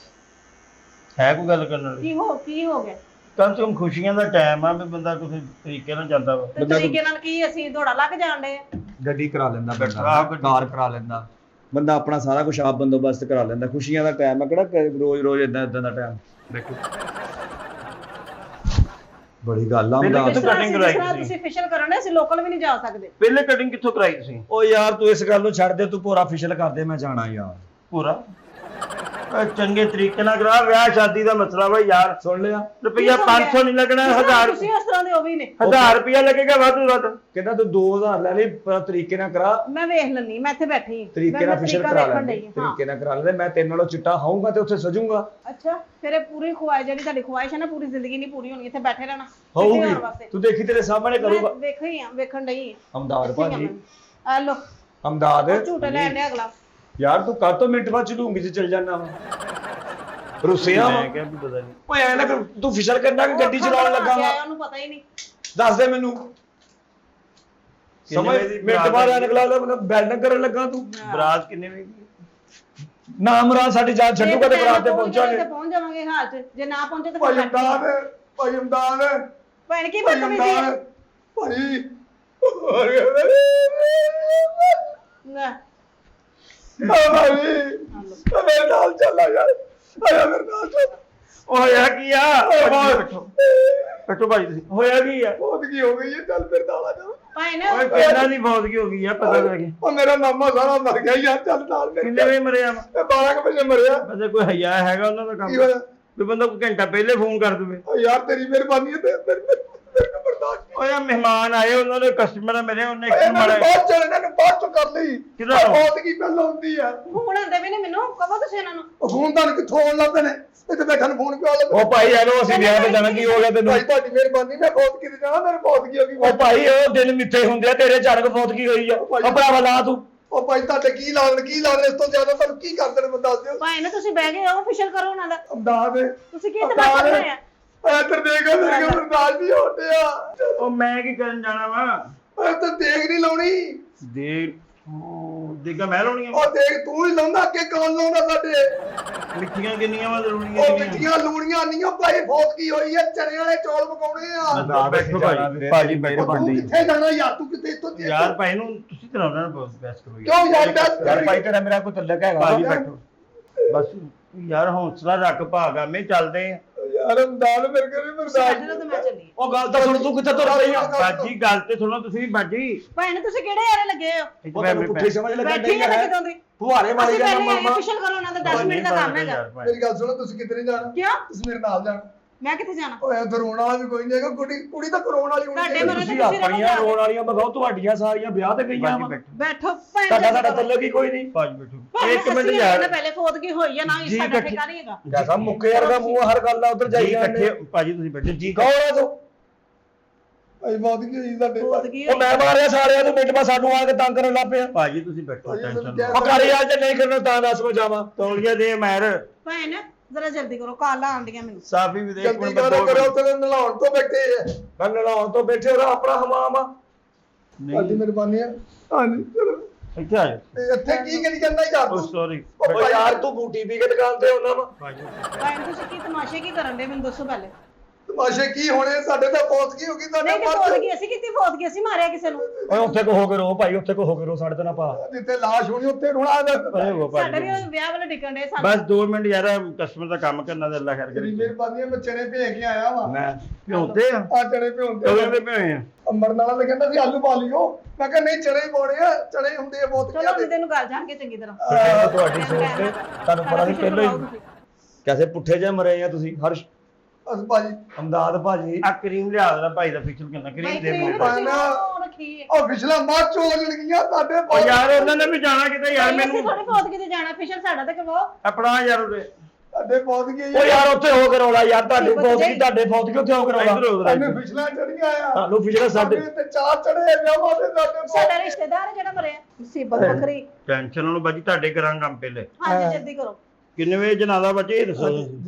ਹੈ ਕੋਈ ਗੱਲ ਕਰਨ ਵਾਲੀ? ਕੀ ਹੋ ਗਿਆ? ਕਮ ਸੇ ਕਮ ਖੁਸ਼ੀਆਂ ਦਾ ਟਾਈਮ ਆ ਵੀ ਬੰਦਾ ਕਿਸੇ ਤਰੀਕੇ ਨਾਲ ਜਾਂਦਾ ਵਾ। ਤੇ ਤਰੀਕੇ ਨਾਲ ਕੀ ਅਸੀਂ ਦੌੜਾ ਲੱਗ ਜਾਣਦੇ ਆ? ਗੱਡੀ ਕਰਾ ਲੈਂਦਾ ਬੰਦਾ, ਕਾਰ ਕਰਾ ਲੈਂਦਾ ਬੰਦਾ ਆਪਣਾ ਸਾਰਾ ਕੁਝ ਆਪ ਬੰਦੋਬਸਤ ਕਰਾ ਲੈਂਦਾ ਖੁਸ਼ੀਆਂ ਦਾ ਟਾਈਮ ਆ ਕਿਹੜਾ ਰੋਜ਼ ਇਦਾਂ ਦਾ ਟਾਈਮ ਦੇਖੋ ਬੜੀ ਗੱਲ ਆ ਪਹਿਲਾਂ ਅਮਦਾਦ ਕਿੱਥੋਂ cutting ਕਰਾਈ ਤੁਸੀਂ ਫੇਸ਼ੀਅਲ ਕਰਨ ਦੇ ਅਸੀਂ ਲੋਕਲ ਵੀ ਨਹੀਂ ਜਾ ਸਕਦੇ। ਪਹਿਲੇ ਕਟਿੰਗ ਕਿੱਥੋਂ ਕਰਾਈ ਤੁਸੀਂ? ਉਹ ਯਾਰ ਤੂੰ ਇਸ ਗੱਲ ਨੂੰ ਛੱਡ ਦੇ ਤੂੰ ਪੂਰਾ ਅਫੀਸ਼ੀਅਲ ਕਰ ਦੇ ਮੈਂ ਜਾਣਾ ਯਾਰ ਪੂਰਾ ਚੰਗੇ ਤਰੀਕੇ ਨਾਲ ਕਰਾ ਵਿਆਹ ਸ਼ਾਦੀ ਦਾ ਮਸਲਾ ਵਾ ਯਾਰ। ਸੁਣ ਲਿਆ ਰੁਪਈਆ 500 ਨਹੀਂ ਲੱਗਣਾ 1000 ਤੁਸੀਂ ਇਸ ਤਰ੍ਹਾਂ ਦੇ ਉਹ ਵੀ ਨੇ 1000 ਰੁਪਈਆ ਲੱਗੇਗਾ ਵੱਧ ਤੋਂ ਵੱਧ। ਕਹਿੰਦਾ ਤੂੰ 2000 ਲੈ ਲਈ ਪਰ ਤਰੀਕੇ ਨਾਲ ਕਰਾ ਮੈਂ ਵੇਖ ਲੈਣੀ ਮੈਂ ਇੱਥੇ ਬੈਠੀ ਹਾਂ ਤਰੀਕੇ ਨਾਲ ਅਫੀਸ਼ੀਅਲ ਕਰਾ ਲੈ ਤਰੀਕੇ ਨਾਲ ਕਰਾ ਲੈ ਮੈਂ ਤੇਰੇ ਨਾਲੋਂ ਚਿੱਟਾ ਹਾਊਂਗਾ ਤੇ ਉੱਥੇ ਸਜੂਗਾ ਅੱਛਾ ਫਿਰ ਇਹ ਪੂਰੀ ਖੁਆਇਸ਼ ਜਿਹੜੀ ਤੁਹਾਡੀ ਖੁਆਇਸ਼ ਹੈ ਨਾ ਪੂਰੀ ਜ਼ਿੰਦਗੀ ਨਹੀਂ ਪੂਰੀ ਹੋਣੀ ਇੱਥੇ ਬੈਠੇ ਰਹਿਣਾ ਹੋਊਗੀ ਤੂੰ ਦੇਖੀ ਤੇਰੇ ਸਾਹਮਣੇ ਕਰੂਗਾ ਵੇਖਣ ਡਈ ਅਮਦਾਦ ਭਾਜੀ ਆ ਲੋ ਅਮਦਾਦ ਝੂਟੇ ਲੈਣ ਦੇ ਅਗਲਾ ਯਾਰ ਤੂੰ ਕੱਲ ਤੋਂ ਮਿੰਟ ਬਾਅਦ ਚਲੂੰਗੀ ਤੇ ਚੱਲ ਜਾਣਾ ਵਾ ਰੁੱਸਿਆ ਵਾ ਮੈਂ ਕਿਹਾ ਵੀ ਪਤਾ ਨਹੀਂ। ਓਏ ਐ ਨਾ ਤੂੰ ਫਿਸ਼ਲ ਕਰਨਾ ਕਿ ਗੱਡੀ ਚਲਾਉਣ ਲੱਗਾ ਵਾ ਉਹਨੂੰ ਪਤਾ ਹੀ ਨਹੀਂ। ਦੱਸ ਦੇ ਮੈਨੂੰ ਸਮਝ ਮਿੰਟ ਬਾਅਦ ਐਨਕ ਲਾ ਲੈ ਮੈਨੂੰ ਬੈਲ ਕਰਨ ਲੱਗਾ ਤੂੰ ਬਰਾਤ ਕਿੰਨੇ ਵਜੇ ਦੀ? ਨਾ ਮਰਾਦ ਸਾਡੀ ਜਾਨ ਛੱਡੂਗਾ ਤੇ ਬਰਾਤ ਤੇ ਪਹੁੰਚਾਂਗੇ ਪਹੁੰਚ ਜਾਵਾਂਗੇ ਹਾਲ ਚ ਜੇ ਨਾ ਪਹੁੰਚੇ ਤਾਂ ਭਾਈ ਅਮਦਾਦ ਭੈਣ ਕੀ ਬਦਤਮੀਜ਼ੀ ਹੈ ਭਾਈ ਨਾ ਮੇਰੇ ਨਾਲ ਚੱਲ ਯਾਰ ਆਇਆ ਮੇਰੇ ਨਾਲ ਚੱਲ ਹੋਇਆ ਕੀ ਆ? ਬੈਠੋ ਭਾਈ ਤੁਸੀਂ। ਹੋਇਆ ਕੀ ਆ? ਬਹੁਤ ਕੀ ਹੋ ਗਈ ਹੈ ਚੱਲ ਫਿਰ ਨਾਲ ਆ ਜਾ ਭੈਣ ਓਏ ਪਹਿਲਾਂ ਦੀ ਫੌਤਗੀ ਹੋ ਗਈ ਆ ਪਤਾ ਲੱਗੇ। ਉਹ ਮੇਰਾ ਮਾਮਾ ਸਾਰਾ ਮਰ ਗਿਆ ਯਾਰ ਚੱਲ ਨਾਲ ਮੇਰੇ ਕਿੰਨੇ ਵਜੇ ਮਰਿਆ ਵਾ? 12 ਵਜੇ ਮਰਿਆ ਵੈਸੇ ਕੋਈ ਹਯਾ ਹੈਗਾ ਉਹਨਾਂ ਦਾ ਕੀ ਕੰਮ ਹੋਇਆ ਵੀ ਬੰਦਾ ਕੋਈ ਘੰਟਾ ਪਹਿਲੇ ਫੋਨ ਕਰ ਦੇਵੇ। ਓ ਯਾਰ ਤੇਰੀ ਮਿਹਰਬਾਨੀ ਹੈ ਤੇ ਮੇਰੇ ਕੋ ਬਰਦਾਸ਼ਤ ਓਏ ਮਹਿਮਾਨ ਆਏ ਉਹਨਾਂ ਦੇ ਕਸਟਮਰ ਮੇਰੇ ਉਹਨੇ ਨਹੀਂ ਇੱਕ ਮਾਰੇ ਬਾਅਦ ਚ ਇਹਨਾਂ ਨੂੰ ਬਾਅਦ ਚ ਕਰ ਲਈ ਕਿਹਦਾ? ਬਹੁਤ ਕੀ ਪਹਿਲਾਂ ਹੁੰਦੀ ਆ ਹੁਣ ਆਂਦੇ ਵੀ ਨੇ ਮੈਨੂੰ ਕਹੋ ਤੁਸੀਂ ਇਹਨਾਂ ਨੂੰ ਉਹ ਫੋਨ ਤਾਂ ਕਿੱਥੋਂ ਆਉਣ ਲੱਗੇ ਨੇ ਇੱਥੇ ਬੈਠਣ ਨੂੰ ਫੋਨ ਕਿਉਂ ਲੱਗੇ ਉਹ ਭਾਈ ਐਲੋ ਅਸੀਂ ਵਿਆਹ ਤੇ ਜਾਣਾ ਕੀ ਹੋ ਗਿਆ ਤੈਨੂੰ ਭਾਈ ਤੁਹਾਡੀ ਮਿਹਰਬਾਨੀ ਮੈਂ ਬਹੁਤ ਕੀ ਜਾਣਾ ਮੇਰੇ ਬਹੁਤ ਕੀ ਹੋ ਗਈ ਉਹ ਭਾਈ ਉਹ ਦਿਨ ਮਿੱਥੇ ਹੁੰਦੇ ਆ ਤੇਰੇ ਝੜਕ ਬਹੁਤ ਕੀ ਹੋਈ ਆ ਉਹ ਭਰਾਵਾ ਲਾ ਤੂੰ ਉਹ ਭਾਈ ਤੁਹਾਡੇ ਕੀ ਲਾਉਣ ਇਸ ਤੋਂ ਜ਼ਿਆਦਾ ਤੁਹਾਨੂੰ ਕੀ ਕਰਦੇ ਨੇ ਦੱਸ ਦਿਓ ਭਾਈ ਨੇ ਤੁਸੀਂ ਬਹਿ ਗਏ ਆਫੀਸ਼ੀਅਲ ਕਰੋ ਉਹਨਾਂ ਦਾ ਅਮਦਾਦ ਤੁਸੀਂ ਕੀ ਤਮਾਸ਼ਾ ਬਣਾਇਆ ਇੱਧਰ ਦੇਖ ਮੇਰੇ ਕੋਲ ਬਰਦਾਸ਼ਤ ਨਹੀਂ ਹੁੰਦੇ ਆ ਉਹ ਮੈਂ ਕੀ ਕਰਨ ਜਾਣਾ ਵਾ? ਇੱਧਰ ਦੇਖ ਨਹੀਂ ਲਾਉਣੀ ਦੇਖਾ ਮੈਂ ਲਾਉਣੀ ਆ। ਉਹ ਦੇਖ ਤੂੰ ਹੀ ਲਾਉਂਦਾ ਅੱਗੇ ਕੌਣ ਲਾਉਂਦਾ ਸਾਡੇ ਮਿੱਠੀਆਂ ਕਿੰਨੀਆਂ ਵਾ ਜ਼ਰੂਰੀਆਂ ਉਹ ਮਿੱਠੀਆਂ ਲੂਣੀਆਂ ਨਹੀਂ ਭਾਈ ਬਹੁਤ ਕੀ ਹੋਈ ਹੈ ਚਨੇ ਵਾਲੇ ਚੌਲ ਪਕਾਉਣੇ ਆ ਬੈਠੋ ਭਾਜੀ ਭਾਜੀ ਬੈਠੋ ਤੂੰ ਕਿੱਥੇ ਜਾਣਾ ਯਾਰ ਤੂੰ ਕਿੱਥੇ ਇੱਥੋਂ ਯਾਰ ਭਾਈ ਨੂੰ ਤੁਸੀਂ ਤਾਂ ਉਹਨਾਂ ਨਾਲ ਬਹਿਸ ਕਰੋ ਕਿਉਂ ਯਾਰ ਯਾਰ ਭਾਈ ਤੇਰਾ ਮੇਰਾ ਕੋਈ ਤਲਕ ਹੈਗਾ ਭਾਜੀ ਬੈਠੋ ਬਸ ਯਾਰ ਹੌਸਲਾ ਰੱਖ ਭਾਗਾ ਮੈਂ ਚੱਲਦੇ ਆ ਯਾਰ ਅਮਦਾਦ ਮੇਰੇ ਕੋਲ ਬੈਠੇ ਬਰਦਾਸ਼ਤ ਰਹੋ ਤੇ ਮੈਂ ਚੱਲੀ ਉਹ ਗੱਲ ਤਾਂ ਸੁਣ ਤੂੰ ਕਿੱਥੇ ਤੁਰ ਰਹੀ ਆ ਬਾਜੀ ਗੱਲ ਤੇ ਸੁਣੋ ਤੁਸੀਂ ਬਾਜੀ ਭੈਣ ਤੁਸੀਂ ਕਿਹੜੇ ਯਾਰੇ ਲੱਗੇ ਹੋ ਉਹ ਤੈਨੂੰ ਪੁੱਠੀ ਸਮਝ ਲੱਗਣ ਬੈਠੀ ਡਈ ਆ ਹੈ ਕਿਦੋਂ ਦੀ ਫੁਹਾਰੇ ਮਾਰੀ ਅਸੀਂ ਜਾਂਦਾ ਪਹਿਲੇ ਮਾਮਾ ਆਫੀਸ਼ੀਅਲ ਕਰੋ ਉਹਨਾਂ ਦਾ 10 ਮਿੰਟ ਦਾ ਕੰਮ ਹੈਗਾ ਮੇਰੀ ਗੱਲ ਸੁਣੋ ਤੁਸੀਂ ਕਿੱਥੇ ਨਹੀਂ ਜਾਣਾ ਕਿਉਂ ਤੁਸੀਂ ਮੇਰੇ ਨਾਲ ਜਾਣਾ ਮੈਂ ਕਿੱਥੇ ਜਾਣਾ ਓਏ ਇੱਧਰ ਰੋਣ ਵਾਲਾ ਵੀ ਕੋਈ ਨਹੀਂ ਹੈਗਾ ਕੁੜੀ ਤਾਂ ਰੋਣ ਵਾਲੀ ਹੋਣੀ ਤੁਹਾਡੇ ਮਰੇ ਤੁਸੀਂ ਤੁਸੀਂ ਆਪਣੀਆਂ ਰੋਣ ਵਾਲੀਆਂ ਬਗਾਓ ਤੁਹਾਡੀਆਂ ਸਾਰੀਆਂ ਵਿਆਹ ਤੇ ਗਈਆਂ ਵਾ ਬੈਠੋ ਭੈਣ ਤੁਹਾਡਾ ਸਾਡਾ ਤਲਕ ਹੀ ਕੋਈ ਨਹੀਂ ਭਾਜੀ ਬੈਠੋ ਇੱਕ ਮਿੰਟ ਯਾਰ ਪਹਿਲੇ ਫੋਤਗੀ ਹੋਈ ਆ ਨਾ ਇਸ ਸਾਡਾ ਠੇਕਾ ਨਹੀਂ ਹੈਗਾ ਜੈਸਾ ਮੁੱਕੇ ਵਰਗਾ ਮੂੰਹ ਹਰ ਗੱਲ ਦਾ ਉਧਰ ਜਾਈ ਇਕੱਠੇ ਭਾਜੀ ਤੁਸੀਂ ਬੈਠੋ ਜੀ ਕੌਣ ਆ ਤੂੰ ਅਈ ਬਹੁਤ ਕੀ ਹੋਈ ਸਾਡੇ ਫੋਤਗੀ ਉਹ ਮੈਂ ਮਾਰਿਆ ਸਾਰਿਆਂ ਨੂੰ ਮਿੰਟ ਬਾਅਦ ਸਾਨੂੰ ਆ ਕੇ ਤੰਗ ਕਰਨ ਲੱਗ ਪਿਆ ਭਾਜੀ ਤੁਸੀਂ ਬੈਠੋ ਟੈਨਸ਼ਨ ਉਹ ਕਰੀ ਆ ਜੇ ਨਹੀਂ ਕਰਨਾ ਤਾਂ ਦੱਸ ਮੈਂ ਜਾਵਾਂ ਤੌਲੀਆ ਦੇ ਮੈਰ ਭੈਣ ਜਰਾ ਜਲਦੀ ਕਰੋ ਕਾਲਾਂ ਆਉਂਦੀਆਂ ਮੈਨੂੰ ਸਾਫੀ ਵੀ ਦੇਖ ਜਲਦੀ ਕਰੋ ਤੇ ਨਲਾਉਣ ਤੋਂ ਬੈਠੇ ਮੈਂ ਨਲਾਉਣ ਤੋਂ ਬੈਠੇ ਉਹ ਆਪਣਾ ਹਮਾਮ ਆ ਤੁਹਾਡੀ ਮਿਹਰਬਾਨੀ ਆ ਹਾਂਜੀ ਚਲੋ ਇੱਥੇ ਆ ਜਾਓ ਇੱਥੇ ਕੀ ਕਰੀ ਜਾਂਦਾ ਯਾਰ ਓ ਤੂੰ ਸੌਰੀ ਉਹ ਯਾਰ ਤੂੰ ਬੂਟੀ ਪੀ ਕੇ ਦੁਕਾਨ ਤੇ ਆਉਣਾ ਵਾ ਭਾਜੀ ਭੈਣ ਤੁਸੀਂ ਕੀ ਤਮਾਸ਼ੇ ਕੀ ਕਰਨ ਦੇ ਮੈਨੂੰ ਦੱਸੋ ਪਹਿਲੇ ਤਮਾਸ਼ੇ ਕੀ ਹੋਣੇ ਸਾਡੇ ਤਾਂ ਫੌਤਗੀ ਹੋ ਗਈ ਤੁਹਾਡੇ ਨਹੀਂ ਤੇ ਫੌਤਗੀ ਅਸੀਂ ਕੀਤੀ ਫੌਤਗੀ ਅਸੀਂ ਮਾਰਿਆ ਕਿਸੇ ਨੂੰ ਓਏ ਉੱਥੇ ਕੋ ਹੋ ਕੇ ਰੋ ਭਾਈ, ਉੱਥੇ ਕੋ ਹੋ ਕੇ ਰੋ, ਸਾਡੇ ਤੇ ਨਾ ਪਾ। ਜਿੱਥੇ ਲਾਸ਼ ਹੋਣੀ ਉੱਥੇ ਰੋਣਾ ਅਰੇ ਉਹ ਸਾਡੇ ਵੀ ਭਾਜੀ ਉਹ ਵਿਆਹ ਵਾਲੇ ਟਿਕਣ ਦੇ ਬਸ 2 ਮਿੰਟ ਯਾਰ ਕਸਟਮਰ ਦਾ ਕੰਮ ਕਰਨਾ ਤੇ ਅੱਲਾ ਖੈਰ ਤੇਰੀ ਕਰੇ। ਮਿਹਰਬਾਨੀ ਮੈਂ ਚਣੇ ਭੇਜ ਕੇ ਆਇਆ ਵਾ ਮੈਂ ਭਿਉਂਦੇ ਆ ਆ ਚਣੇ ਭਿਉਂਦੇ ਕਦੋਂ ਦੇ ਭਿਉਏ ਆ? ਅੰਬਰ ਨਾਲ ਤਾਂ ਕਹਿੰਦਾ ਸੀ ਆਲੂ ਪਾ ਲਿਓ, ਮੈਂ ਕਿਹਾ ਨਹੀਂ ਚਣੇ ਹੀ ਪਾਉਣੇ ਆ, ਚਣੇ ਹੁੰਦੇ ਆ ਬਹੁਤ ਚਲੋ ਹੁਣ ਤੈਨੂੰ ਗੱਲ ਜਾਣ ਕੇ ਚੰਗੀ ਤਰ੍ਹਾਂ ਤੁਹਾਡੀ ਸੋਚ ਤੇ ਤੁਹਾਨੂੰ ਪਤਾ ਨਹੀਂ ਪਹਿਲਾਂ ਹੀ ਕੈਸੇ ਪੁੱਠੇ ਜੇ ਮਰੇ ਆ ਤੁਸੀਂ। ਹਰਸ਼ ਅਸ ਭਾਜੀ ਅਮਦਾਦ ਭਾਜੀ ਆ ਕਰੀਮ ਲਿਆ ਦੇਣਾ ਭਾਈ ਦਾ ਫੇਸ਼ੀਅਲ ਕਰਨਾ, ਕਰੀਮ ਦੇ ਮੇਰੇ ਉਹ ਪਿਛਲਾ ਬਾਅਦ ਚੋਂ ਲੜਕੀਆਂ ਸਾਡੇ ਉਹ ਯਾਰ ਉਹਨਾਂ ਨੇ ਵੀ ਜਾਣਾ ਕਿਤੇ ਯਾਰ ਮੈਨੂੰ ਥੋੜੀ ਫੌਤਗੀ ਤੇ ਜਾਣਾ ਫੇਸ਼ੀਅਲ ਸਾਡਾ ਤੇ ਕਰਵਾਓ ਆਪਣਾ ਯਾਰ ਉਰੇ ਸਾਡੇ ਬਹੁਤ ਗਏ ਓ ਯਾਰ ਉੱਥੇ ਹੋ ਕੇ ਰੋਲਾ ਯਾਰ, ਤੁਹਾਡੇ ਫੌਤਗੀ ਤੁਹਾਡੇ ਫੌਤਗੀ ਉੱਥੇ ਹੋ ਕੇ ਰੋਲਾ। ਇੱਧਰ ਉਧਰ ਸਾਨੂੰ ਪਿਛਲਾ ਚੜੀਆਂ ਆ ਤੁਹਾਨੂੰ ਪਿਛਲੇ ਸਾਡੇ ਤੇ 4 ਚੜੇ ਵਿਆਹਾਂ ਦੇ ਸਾਡੇ ਸਾਡਾ ਰਿਸ਼ਤੇਦਾਰ ਹੈ ਜਿਹੜਾ ਮਰਿਆ ਮੁਸੀਬਤ ਵੱਖਰੀ। ਟੈਨਸ਼ਨ ਨੂੰ ਬਾਜੀ ਤੁਹਾਡੇ ਕਰਾਂ ਕੰਮ ਪਹਿਲੇ। ਹਾਂਜੀ ਜਲਦੀ ਕਰੋ। ਕਿੰਨੇ ਵਜੇ ਜਨਾਜ਼ਾ ਬੱਚੇ ਇਹ ਦੱਸੋ।